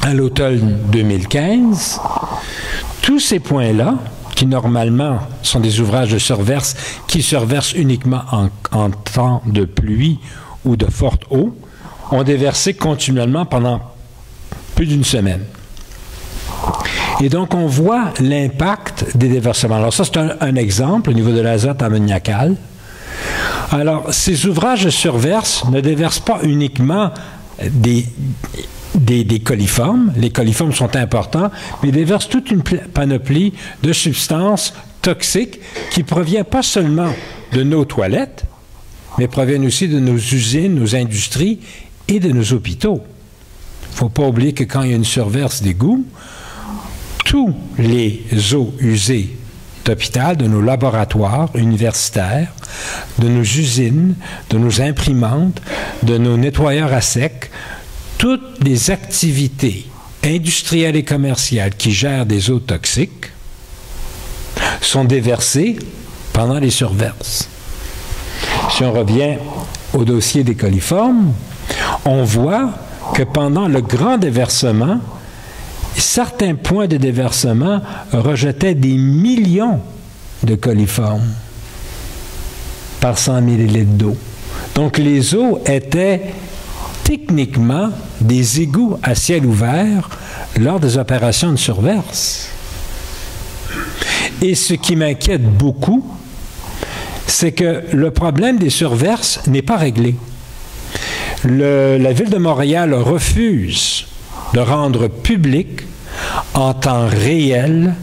à l'automne 2015, tous ces points-là, qui normalement sont des ouvrages de surverse qui surversent uniquement en temps de pluie ou de forte eau, ont déversé continuellement pendant plus d'une semaine. Et donc, on voit l'impact des déversements. Alors ça, c'est un exemple au niveau de l'azote ammoniacal. Alors, ces ouvrages de surverse ne déversent pas uniquement des coliformes. Les coliformes sont importants, mais ils déversent toute une panoplie de substances toxiques qui ne proviennent pas seulement de nos toilettes, mais proviennent aussi de nos usines, nos industries et de nos hôpitaux. Il ne faut pas oublier que quand il y a une surverse d'égout, tous les eaux usées d'hôpital, de nos laboratoires universitaires, de nos usines, de nos imprimantes, de nos nettoyeurs à sec, toutes les activités industrielles et commerciales qui gèrent des eaux toxiques sont déversées pendant les surverses. Si on revient au dossier des coliformes, on voit que pendant le grand déversement, certains points de déversement rejetaient des millions de coliformes par 100 millilitres d'eau. Donc les eaux étaient techniquement des égouts à ciel ouvert lors des opérations de surverse. Et ce qui m'inquiète beaucoup, c'est que le problème des surverses n'est pas réglé. La Ville de Montréal refuse de rendre public en temps réel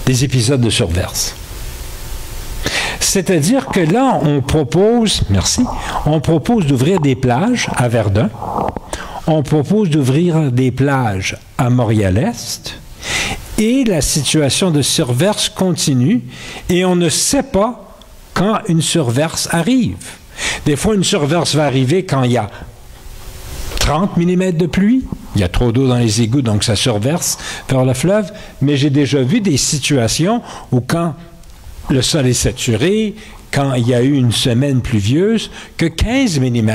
des épisodes de surverse. C'est-à-dire que là, on propose d'ouvrir des plages à Verdun, on propose d'ouvrir des plages à Montréal-Est, et la situation de surverse continue, et on ne sait pas quand une surverse arrive. Des fois, une surverse va arriver quand il y a 30 mm de pluie, il y a trop d'eau dans les égouts, donc ça surverse vers le fleuve, mais j'ai déjà vu des situations où quand le sol est saturé, quand il y a eu une semaine pluvieuse, que 15 mm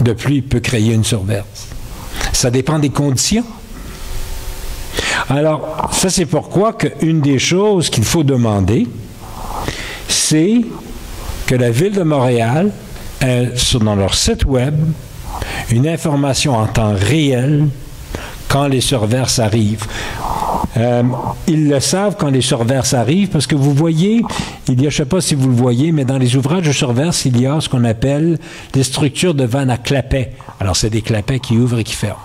de pluie peut créer une surverse. Ça dépend des conditions. Alors, ça c'est pourquoi qu'une des choses qu'il faut demander, c'est que la Ville de Montréal ait dans leur site web une information en temps réel quand les surverses arrivent. Ils le savent quand les surverses arrivent, parce que vous voyez, il y a, je ne sais pas si vous le voyez, mais dans les ouvrages de surverse, il y a ce qu'on appelle des structures de vannes à clapets. Alors, c'est des clapets qui ouvrent et qui ferment.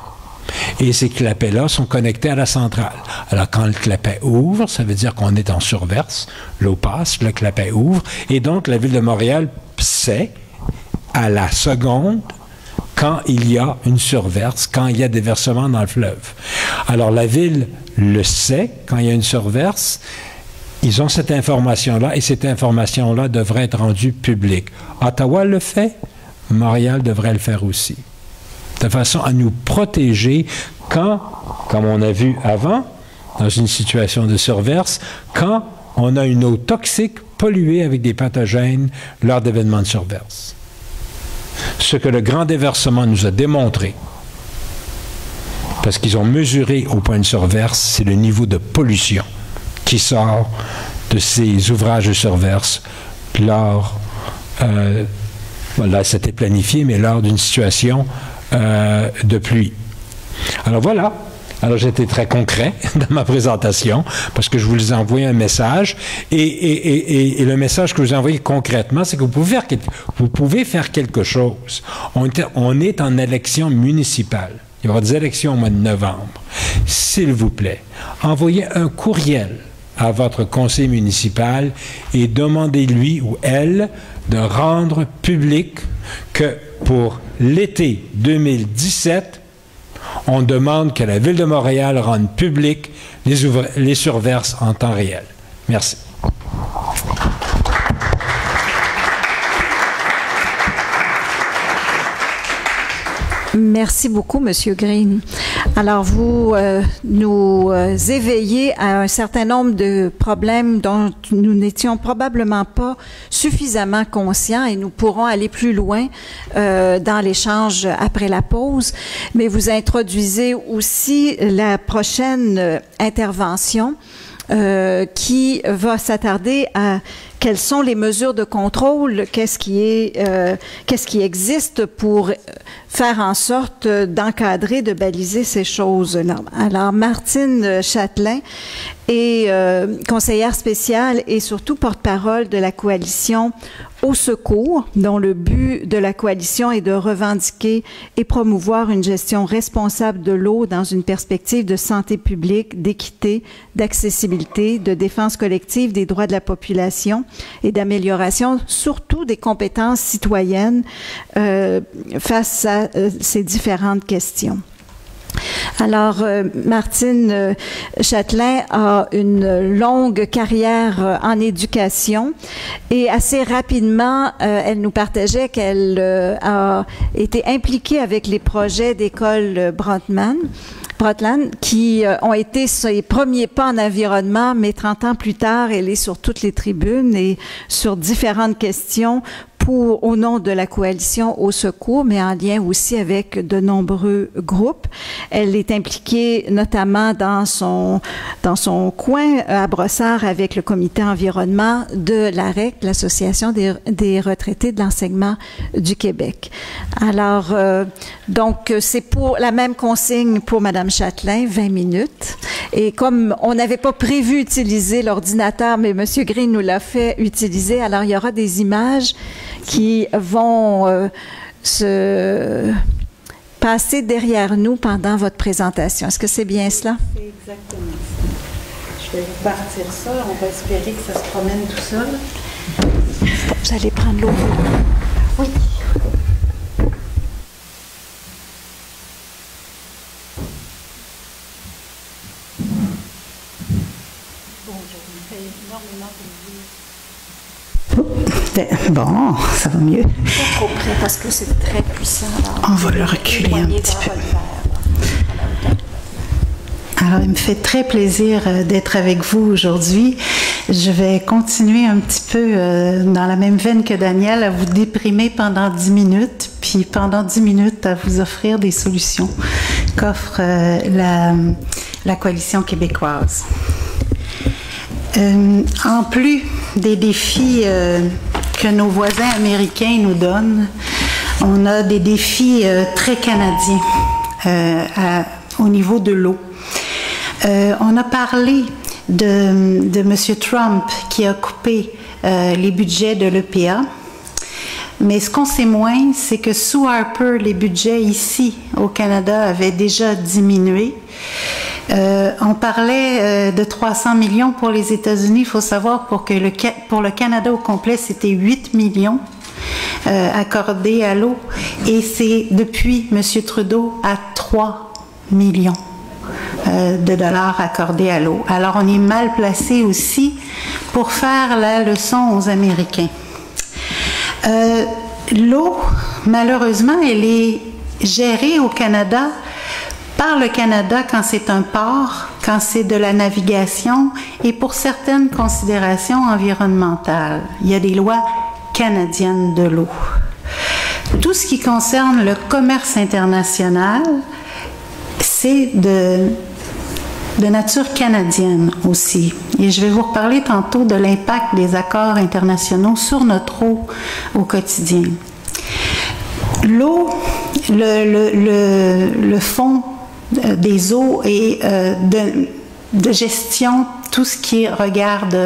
Et ces clapets-là sont connectés à la centrale. Alors, quand le clapet ouvre, ça veut dire qu'on est en surverse, l'eau passe, le clapet ouvre, et donc la Ville de Montréal sait, à la seconde, quand il y a une surverse, quand il y a des versements dans le fleuve. Alors, la Ville le sait, quand il y a une surverse, ils ont cette information-là, et cette information-là devrait être rendue publique. Ottawa le fait, Montréal devrait le faire aussi. De façon à nous protéger quand, comme on a vu avant, dans une situation de surverse, quand on a une eau toxique polluée avec des pathogènes lors d'événements de surverse. Ce que le grand déversement nous a démontré, parce qu'ils ont mesuré au point de surverse, c'est le niveau de pollution qui sort de ces ouvrages de surverse lors, là c'était planifié, mais lors d'une situation de pluie. Alors voilà. Alors j'étais très concret dans ma présentation parce que je vous ai envoyé un message et le message que je vous ai envoyé concrètement, c'est que vous pouvez faire quelque chose. On est en élection municipale. Il y aura des élections au mois de novembre. S'il vous plaît, envoyez un courriel à votre conseil municipal et demandez-lui ou elle de rendre public que pour l'été 2017, on demande que la Ville de Montréal rende public les surverses en temps réel. Merci. Merci beaucoup, Monsieur Green. Alors, vous nous éveillez à un certain nombre de problèmes dont nous n'étions probablement pas suffisamment conscients et nous pourrons aller plus loin dans l'échange après la pause. Mais vous introduisez aussi la prochaine intervention qui va s'attarder à quelles sont les mesures de contrôle, qu'est-ce qui existe pour faire en sorte d'encadrer, de baliser ces choses-là. Alors, Martine Châtelain est conseillère spéciale et surtout porte-parole de la coalition Au Secours, dont le but de la coalition est de revendiquer et promouvoir une gestion responsable de l'eau dans une perspective de santé publique, d'équité, d'accessibilité, de défense collective des droits de la population et d'amélioration, surtout des compétences citoyennes face à ces différentes questions. Alors, Martine Châtelain a une longue carrière en éducation et assez rapidement, elle nous partageait qu'elle a été impliquée avec les projets d'école Brotman, qui ont été ses premiers pas en environnement, mais 30 ans plus tard, elle est sur toutes les tribunes et sur différentes questions au nom de la coalition Au Secours, mais en lien aussi avec de nombreux groupes. Elle est impliquée notamment dans son coin à Brossard avec le comité environnement de l'AREC, l'Association des retraités de l'enseignement du Québec. Alors, donc, c'est pour la même consigne pour Mme Châtelain, 20 minutes. Et comme on n'avait pas prévu utiliser l'ordinateur, mais M. Green nous l'a fait utiliser, alors il y aura des images qui vont se passer derrière nous pendant votre présentation. Est-ce que c'est bien cela? C'est exactement ça. Je vais partir ça. On va espérer que ça se promène tout seul. Vous allez prendre l'eau. Oui. Bonjour. Ça fait énormément plaisir. Bon, ça va mieux. Pas trop près parce que c'est très puissant. On va le reculer un petit peu. Alors, il me fait très plaisir d'être avec vous aujourd'hui. Je vais continuer un petit peu dans la même veine que Daniel, à vous déprimer pendant 10 minutes, puis pendant 10 minutes à vous offrir des solutions qu'offre la Coalition québécoise. En plus des défis que nos voisins américains nous donnent, on a des défis très canadiens au niveau de l'eau. On a parlé de M. Trump qui a coupé les budgets de l'EPA. Mais ce qu'on sait moins, c'est que sous Harper, les budgets ici au Canada avaient déjà diminué. On parlait de 300 millions pour les États-Unis. Il faut savoir pour le Canada au complet, c'était 8 millions accordés à l'eau. Et c'est depuis M. Trudeau à 3 millions de dollars accordés à l'eau. Alors on est mal placé aussi pour faire la leçon aux Américains. L'eau, malheureusement, elle est gérée au Canada par le Canada quand c'est un port, quand c'est de la navigation et pour certaines considérations environnementales. Il y a des lois canadiennes de l'eau. Tout ce qui concerne le commerce international, c'est de nature canadienne aussi. Et je vais vous reparler tantôt de l'impact des accords internationaux sur notre eau au quotidien. L'eau, le fonds des eaux et de gestion, tout ce qui regarde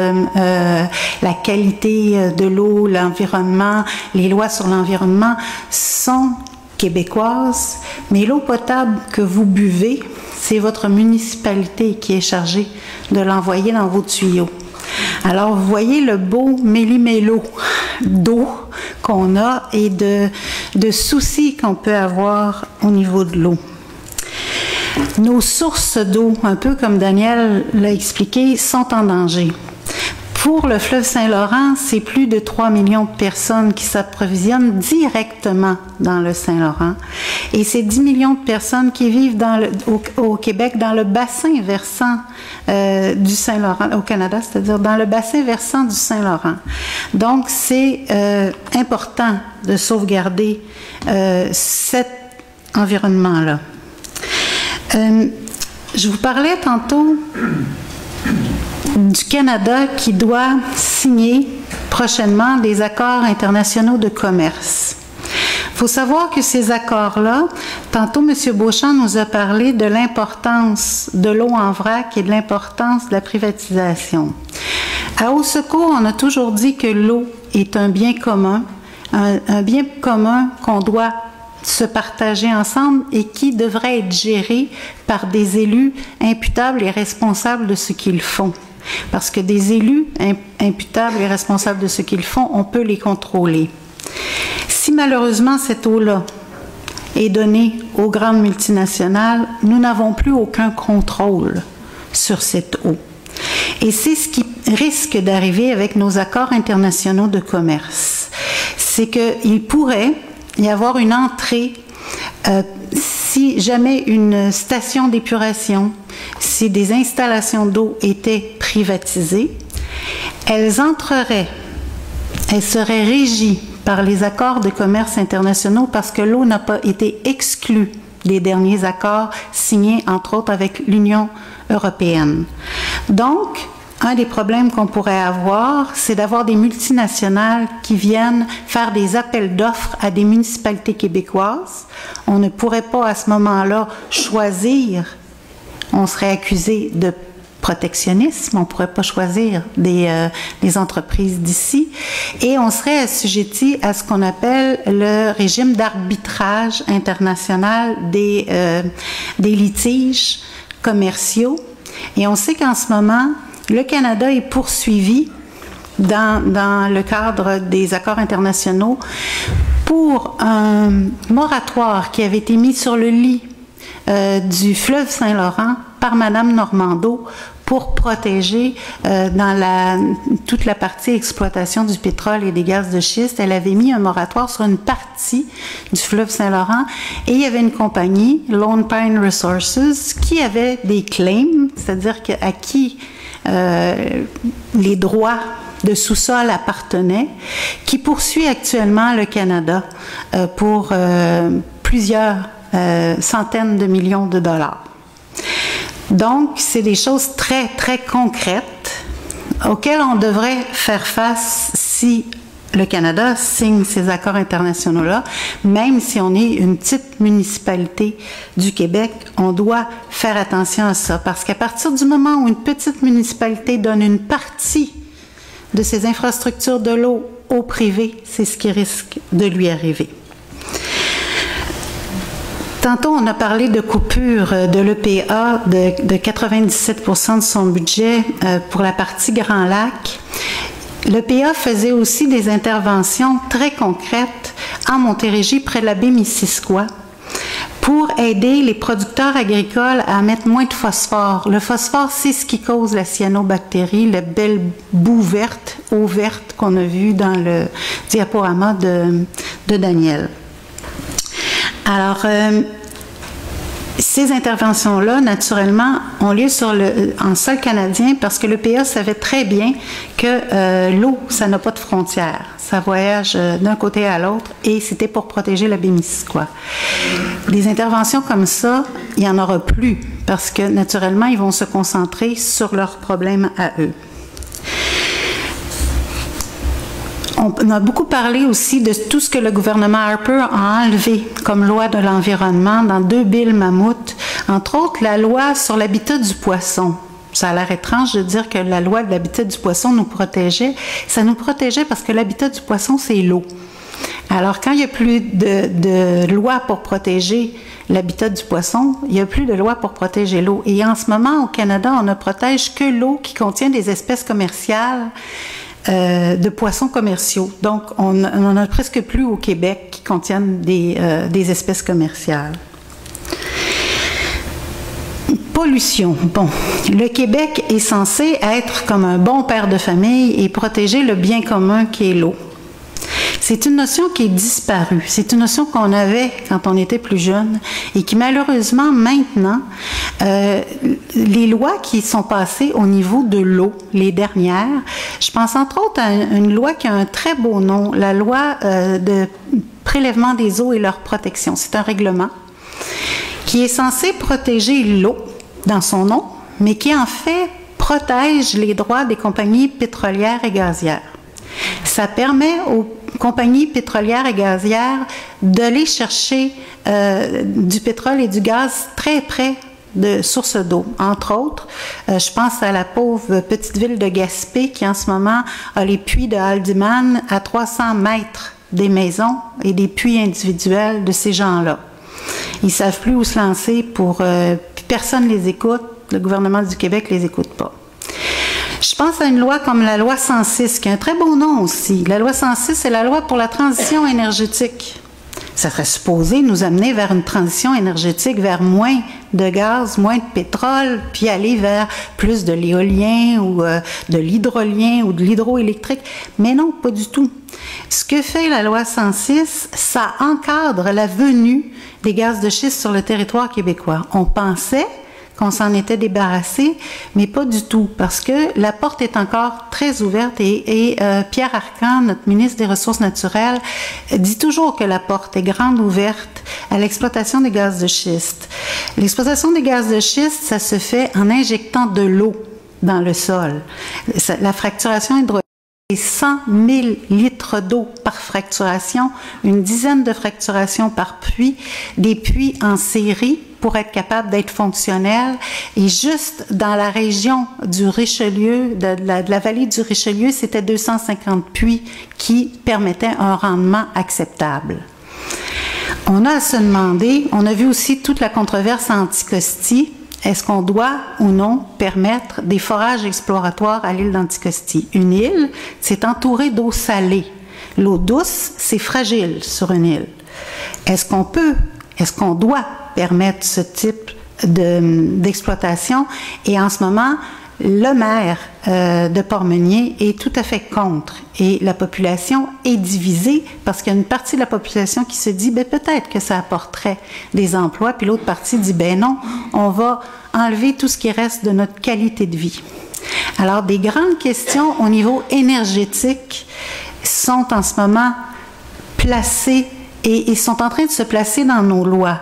la qualité de l'eau, l'environnement, les lois sur l'environnement sont québécoises, mais l'eau potable que vous buvez, c'est votre municipalité qui est chargée de l'envoyer dans vos tuyaux. Alors, vous voyez le beau méli-mélo d'eau qu'on a et de soucis qu'on peut avoir au niveau de l'eau. Nos sources d'eau, un peu comme Daniel l'a expliqué, sont en danger. Pour le fleuve Saint-Laurent, c'est plus de 3 millions de personnes qui s'approvisionnent directement dans le Saint-Laurent. Et c'est 10 millions de personnes qui vivent au Québec dans le bassin versant du Saint-Laurent, au Canada, c'est-à-dire dans le bassin versant du Saint-Laurent. Donc, c'est important de sauvegarder cet environnement-là. Je vous parlais tantôt du Canada qui doit signer prochainement des accords internationaux de commerce. Il faut savoir que ces accords-là, tantôt M. Beauchamp nous a parlé de l'importance de l'eau en vrac et de l'importance de la privatisation. À Au Secours, on a toujours dit que l'eau est un bien commun, un bien commun qu'on doit se partager ensemble et qui devrait être géré par des élus imputables et responsables de ce qu'ils font. Parce que des élus imputables et responsables de ce qu'ils font, on peut les contrôler. Si malheureusement cette eau-là est donnée aux grandes multinationales, nous n'avons plus aucun contrôle sur cette eau. Et c'est ce qui risque d'arriver avec nos accords internationaux de commerce. C'est qu'il pourrait y avoir une entrée, si jamais une station d'épuration, si des installations d'eau étaient privatisées, elles seraient régies par les accords de commerce internationaux parce que l'eau n'a pas été exclue des derniers accords signés, entre autres, avec l'Union européenne. Donc, un des problèmes qu'on pourrait avoir, c'est d'avoir des multinationales qui viennent faire des appels d'offres à des municipalités québécoises. On ne pourrait pas à ce moment-là choisir, on serait accusé de protectionnisme, on ne pourrait pas choisir des entreprises d'ici et on serait assujetti à ce qu'on appelle le régime d'arbitrage international des litiges commerciaux. Et on sait qu'en ce moment, le Canada est poursuivi dans le cadre des accords internationaux pour un moratoire qui avait été mis sur le lit du fleuve Saint-Laurent par Mme Normando pour protéger toute la partie exploitation du pétrole et des gaz de schiste. Elle avait mis un moratoire sur une partie du fleuve Saint-Laurent et il y avait une compagnie, Lone Pine Resources, qui avait des claims, c'est-à-dire à qui les droits de sous-sol appartenaient, qui poursuit actuellement le Canada pour plusieurs centaines de millions de dollars. Donc, c'est des choses très, très concrètes auxquelles on devrait faire face si le Canada signe ces accords internationaux-là, même si on est une petite municipalité du Québec, on doit faire attention à ça, parce qu'à partir du moment où une petite municipalité donne une partie de ses infrastructures de l'eau au privé, c'est ce qui risque de lui arriver. Tantôt, on a parlé de coupure de l'EPA de 97% de son budget pour la partie Grand Lac. L'EPA faisait aussi des interventions très concrètes en Montérégie, près de la baie Missisquoi, pour aider les producteurs agricoles à mettre moins de phosphore. Le phosphore, c'est ce qui cause la cyanobactérie, la belle boue verte, eau verte qu'on a vue dans le diaporama de Daniel. Alors, ces interventions-là, naturellement, ont lieu en sol canadien parce que l'EPA savait très bien que l'eau, ça n'a pas de frontières. Ça voyage d'un côté à l'autre et c'était pour protéger la baie Missisquoi. Des interventions comme ça, il n'y en aura plus parce que, naturellement, ils vont se concentrer sur leurs problèmes à eux. On a beaucoup parlé aussi de tout ce que le gouvernement Harper a enlevé comme loi de l'environnement dans 2 billes mammouths, entre autres la loi sur l'habitat du poisson. Ça a l'air étrange de dire que la loi de l'habitat du poisson nous protégeait. Ça nous protégeait parce que l'habitat du poisson, c'est l'eau. Alors, quand il n'y a plus de loi pour protéger l'habitat du poisson, il n'y a plus de loi pour protéger l'eau. Et en ce moment, au Canada, on ne protège que l'eau qui contient des espèces commerciales de poissons commerciaux. Donc, on n'en a presque plus au Québec qui contiennent des espèces commerciales. Pollution. Bon, le Québec est censé être comme un bon père de famille et protéger le bien commun qui est l'eau. C'est une notion qui est disparue. C'est une notion qu'on avait quand on était plus jeune et qui malheureusement maintenant, les lois qui sont passées au niveau de l'eau, les dernières, je pense entre autres à une loi qui a un très beau nom, la loi de prélèvement des eaux et leur protection. C'est un règlement qui est censé protéger l'eau dans son nom, mais qui en fait protège les droits des compagnies pétrolières et gazières. Ça permet aux compagnies pétrolières et gazières d'aller chercher du pétrole et du gaz très près de sources d'eau. Entre autres, je pense à la pauvre petite ville de Gaspé qui en ce moment a les puits de Haldimand à 300 mètres des maisons et des puits individuels de ces gens-là. Ils ne savent plus où se lancer pour... personne ne les écoute, le gouvernement du Québec ne les écoute pas. Je pense à une loi comme la loi 106, qui a un très beau nom aussi. La loi 106, c'est la loi pour la transition énergétique. Ça serait supposé nous amener vers une transition énergétique, vers moins de gaz, moins de pétrole, puis aller vers plus de l'éolien ou de l'hydrolien ou de l'hydroélectrique. Mais non, pas du tout. Ce que fait la loi 106, ça encadre la venue des gaz de schiste sur le territoire québécois. On pensait qu'on s'en était débarrassé, mais pas du tout, parce que la porte est encore très ouverte et Pierre Arcan, notre ministre des Ressources naturelles, dit toujours que la porte est grande ouverte à l'exploitation des gaz de schiste. L'exploitation des gaz de schiste, ça se fait en injectant de l'eau dans le sol. La fracturation hydraulique, c'est 100 000 litres d'eau par fracturation, une dizaine de fracturations par puits, des puits en série pour être capable d'être fonctionnel. Et juste dans la région du Richelieu, de la vallée du Richelieu, c'était 250 puits qui permettaient un rendement acceptable. On a à se demander, on a vu aussi toute la controverse Anticosti. Est-ce qu'on doit ou non permettre des forages exploratoires à l'île d'Anticosti? Une île, c'est entouré d'eau salée. L'eau douce, c'est fragile sur une île. Est-ce qu'on doit permettre ce type d'exploitation? Et en ce moment, le maire de Port-Meunier est tout à fait contre. Et la population est divisée parce qu'il y a une partie de la population qui se dit, peut-être que ça apporterait des emplois, puis l'autre partie dit, non, on va enlever tout ce qui reste de notre qualité de vie. Alors, des grandes questions au niveau énergétique sont en ce moment placées et sont en train de se placer dans nos lois.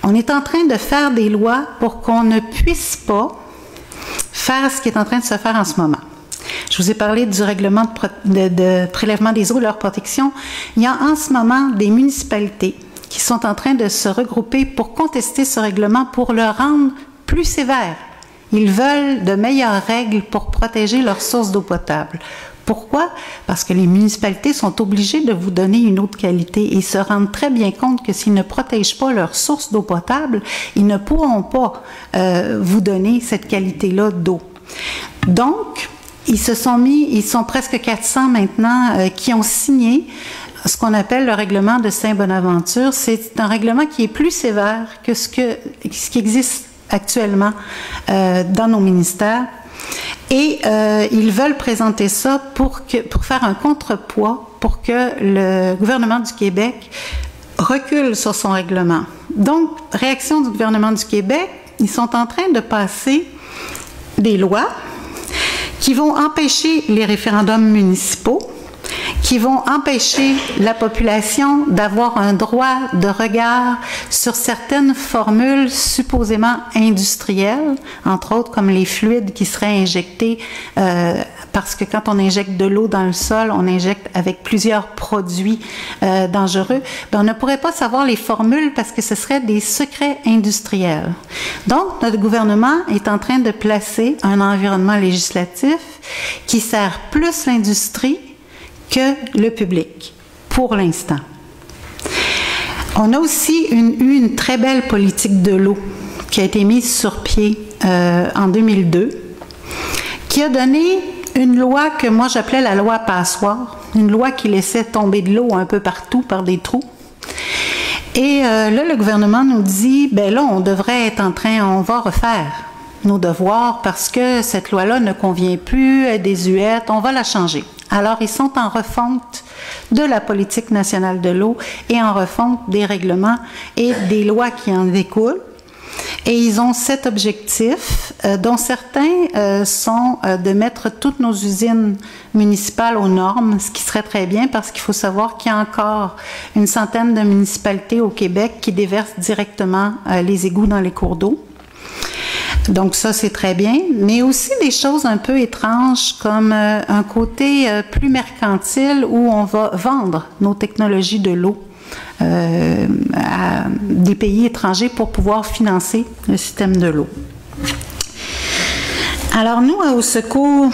On est en train de faire des lois pour qu'on ne puisse pas faire ce qui est en train de se faire en ce moment. Je vous ai parlé du règlement de prélèvement des eaux et leur protection. Il y a en ce moment des municipalités qui sont en train de se regrouper pour contester ce règlement, pour le rendre plus sévère. Ils veulent de meilleures règles pour protéger leurs sources d'eau potable. Pourquoi? Parce que les municipalités sont obligées de vous donner une eau de qualité et se rendent très bien compte que s'ils ne protègent pas leurs sources d'eau potable, ils ne pourront pas vous donner cette qualité-là d'eau. Donc, ils sont presque 400 maintenant qui ont signé ce qu'on appelle le règlement de Saint-Bonaventure. C'est un règlement qui est plus sévère que ce qui existe actuellement dans nos ministères. Et ils veulent présenter ça pour faire un contrepoids pour que le gouvernement du Québec recule sur son règlement. Donc, réaction du gouvernement du Québec, ils sont en train de passer des lois qui vont empêcher les référendums municipaux, qui vont empêcher la population d'avoir un droit de regard sur certaines formules supposément industrielles, entre autres comme les fluides qui seraient injectés, parce que quand on injecte de l'eau dans le sol, on injecte avec plusieurs produits dangereux. Bien, on ne pourrait pas savoir les formules parce que ce seraient des secrets industriels. Donc, notre gouvernement est en train de placer un environnement législatif qui sert plus l'industrie que le public, pour l'instant. On a aussi eu une très belle politique de l'eau qui a été mise sur pied en 2002, qui a donné une loi que moi j'appelais la loi passoire, une loi qui laissait tomber de l'eau un peu partout par des trous. Et là, le gouvernement nous dit, ben là, on va refaire nos devoirs parce que cette loi-là ne convient plus, elle est désuète, on va la changer. Alors, ils sont en refonte de la politique nationale de l'eau et en refonte des règlements et des lois qui en découlent. Et ils ont 7 objectifs, dont certains sont de mettre toutes nos usines municipales aux normes, ce qui serait très bien parce qu'il faut savoir qu'il y a encore une centaine de municipalités au Québec qui déversent directement les égouts dans les cours d'eau. Donc ça, c'est très bien, mais aussi des choses un peu étranges comme un côté plus mercantile où on va vendre nos technologies de l'eau à des pays étrangers pour pouvoir financer le système de l'eau. Alors nous, au Secours,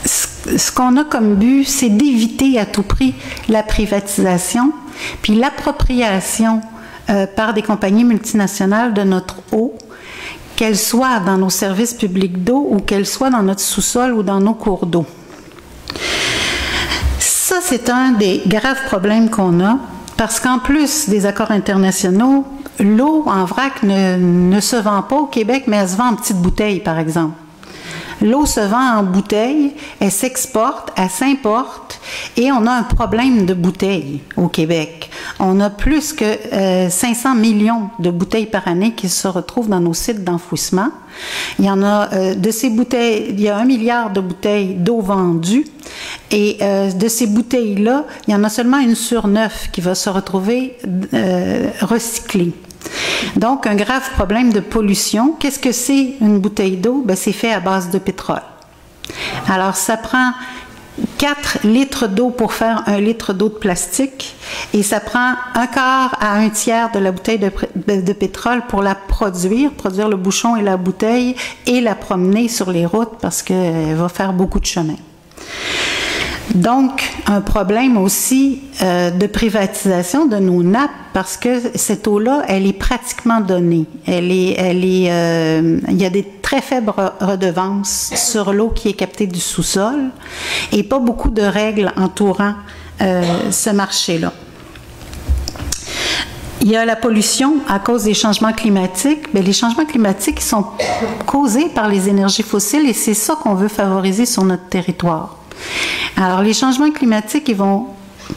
ce qu'on a comme but, c'est d'éviter à tout prix la privatisation puis l'appropriation par des compagnies multinationales de notre eau, qu'elle soit dans nos services publics d'eau ou qu'elle soit dans notre sous-sol ou dans nos cours d'eau. Ça, c'est un des graves problèmes qu'on a, parce qu'en plus des accords internationaux, l'eau en vrac ne se vend pas au Québec, mais elle se vend en petites bouteilles, par exemple. L'eau se vend en bouteilles, elle s'exporte, elle s'importe, et on a un problème de bouteilles au Québec. On a plus que 500 millions de bouteilles par année qui se retrouvent dans nos sites d'enfouissement. Il y en a de ces bouteilles, il y a 1 milliard de bouteilles d'eau vendues, et de ces bouteilles-là, il y en a seulement 1 sur 9 qui va se retrouver recyclée. Donc, un grave problème de pollution. Qu'est-ce que c'est une bouteille d'eau? Ben, c'est fait à base de pétrole. Alors, ça prend 4 litres d'eau pour faire 1 litre d'eau de plastique et ça prend 1/4 à 1/3 de la bouteille de pétrole pour la produire le bouchon et la bouteille et la promener sur les routes parce qu'elle va faire beaucoup de chemin. Donc, un problème aussi de privatisation de nos nappes parce que cette eau-là, elle est pratiquement donnée. Il y a des très faibles redevances sur l'eau qui est captée du sous-sol et pas beaucoup de règles entourant ce marché-là. Il y a la pollution à cause des changements climatiques. Bien, les changements climatiques sont causés par les énergies fossiles et c'est ça qu'on veut favoriser sur notre territoire. Alors, les changements climatiques, ils vont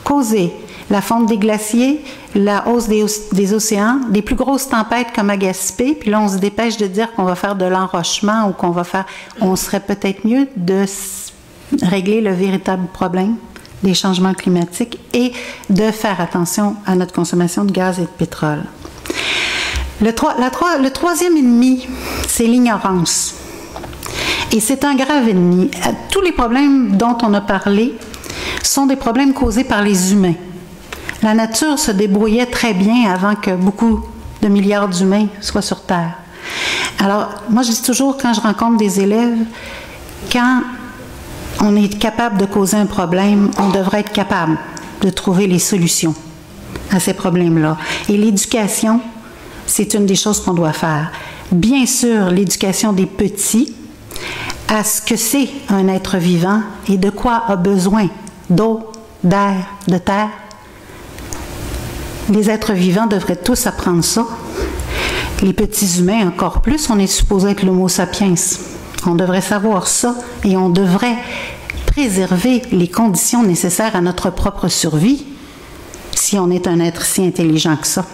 causer la fonte des glaciers, la hausse des océans, des plus grosses tempêtes comme à Gaspé, puis là, on se dépêche de dire qu'on va faire de l'enrochement ou on serait peut-être mieux de régler le véritable problème des changements climatiques et de faire attention à notre consommation de gaz et de pétrole. Le troisième ennemi, c'est l'ignorance. Et c'est un grave ennemi. Tous les problèmes dont on a parlé sont des problèmes causés par les humains. La nature se débrouillait très bien avant que beaucoup de milliards d'humains soient sur Terre. Alors, moi, je dis toujours, quand je rencontre des élèves, quand on est capable de causer un problème, on devrait être capable de trouver les solutions à ces problèmes-là. Et l'éducation, c'est une des choses qu'on doit faire. Bien sûr, l'éducation des petits à ce que c'est un être vivant et de quoi a besoin d'eau, d'air, de terre. Les êtres vivants devraient tous apprendre ça. Les petits humains encore plus, on est supposé être l'homo sapiens. On devrait savoir ça et on devrait préserver les conditions nécessaires à notre propre survie si on est un être si intelligent que ça.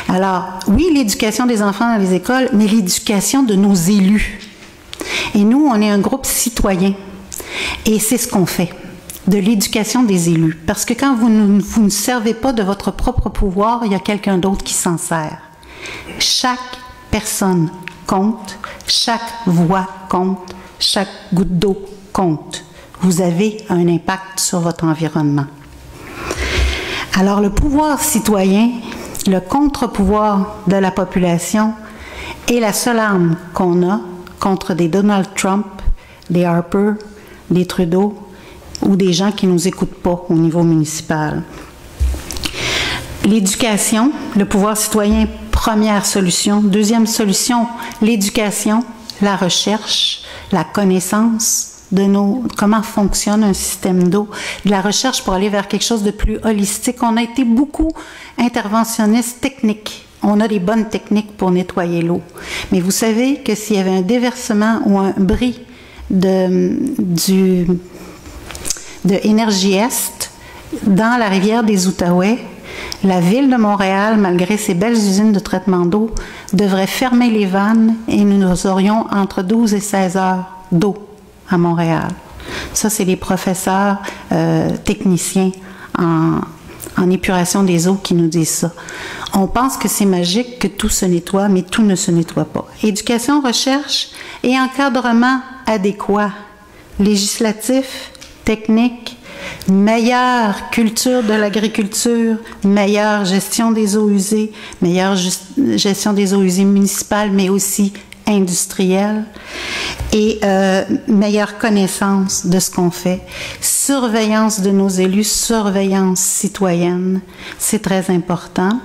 Alors, oui, l'éducation des enfants dans les écoles, mais l'éducation de nos élus. Et nous, on est un groupe citoyen. Et c'est ce qu'on fait, de l'éducation des élus. Parce que quand vous ne servez pas de votre propre pouvoir, il y a quelqu'un d'autre qui s'en sert. Chaque personne compte, chaque voix compte, chaque goutte d'eau compte. Vous avez un impact sur votre environnement. Alors, le pouvoir citoyen, le contre-pouvoir de la population est la seule arme qu'on a contre des Donald Trump, des Harper, des Trudeau ou des gens qui ne nous écoutent pas au niveau municipal. L'éducation, le pouvoir citoyen, première solution. Deuxième solution, l'éducation, la recherche, la connaissance de comment fonctionne un système d'eau, de la recherche pour aller vers quelque chose de plus holistique. On a été beaucoup interventionnistes techniques. On a des bonnes techniques pour nettoyer l'eau. Mais vous savez que s'il y avait un déversement ou un bris de Énergie Est dans la rivière des Outaouais, la ville de Montréal, malgré ses belles usines de traitement d'eau, devrait fermer les vannes et nous aurions entre 12 et 16 heures d'eau à Montréal. Ça, c'est les professeurs techniciens en épuration des eaux qui nous disent ça. On pense que c'est magique, que tout se nettoie, mais tout ne se nettoie pas. Éducation, recherche et encadrement adéquat, législatif, technique, meilleure culture de l'agriculture, meilleure gestion des eaux usées, meilleure gestion des eaux usées municipales, mais aussi industrielle, et meilleure connaissance de ce qu'on fait. Surveillance de nos élus, surveillance citoyenne, c'est très important.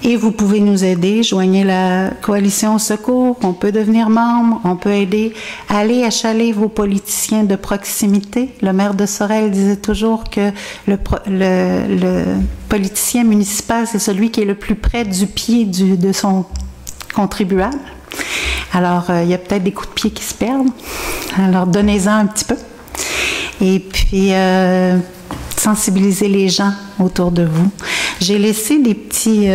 Et vous pouvez nous aider, joignez la coalition au secours, on peut devenir membre, on peut aider. Allez achaler vos politiciens de proximité. Le maire de Sorel disait toujours que le politicien municipal, c'est celui qui est le plus près du pied de son contribuable. Alors, il y a peut-être des coups de pied qui se perdent. Alors, donnez-en un petit peu. Et puis, sensibiliser les gens autour de vous. J'ai laissé des petits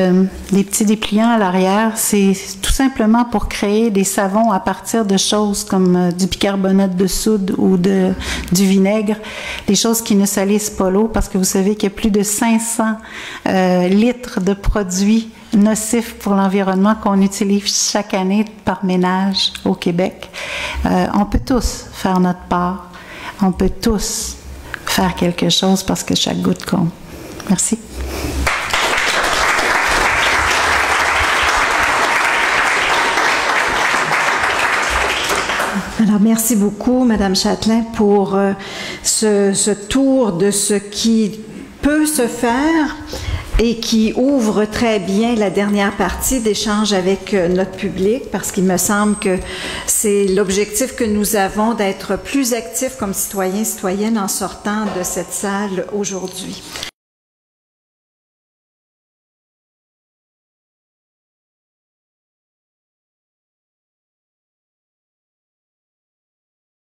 dépliants à l'arrière. C'est tout simplement pour créer des savons à partir de choses comme du bicarbonate de soude ou du vinaigre, des choses qui ne salissent pas l'eau, parce que vous savez qu'il y a plus de 500 litres de produits nocifs pour l'environnement qu'on utilise chaque année par ménage au Québec. On peut tous faire notre part. On peut tous faire quelque chose parce que chaque goutte compte. Merci. Alors, merci beaucoup, Madame Châtelain, pour ce tour de ce qui peut se faire et qui ouvre très bien la dernière partie d'échange avec notre public, parce qu'il me semble que c'est l'objectif que nous avons d'être plus actifs comme citoyens, citoyennes en sortant de cette salle aujourd'hui.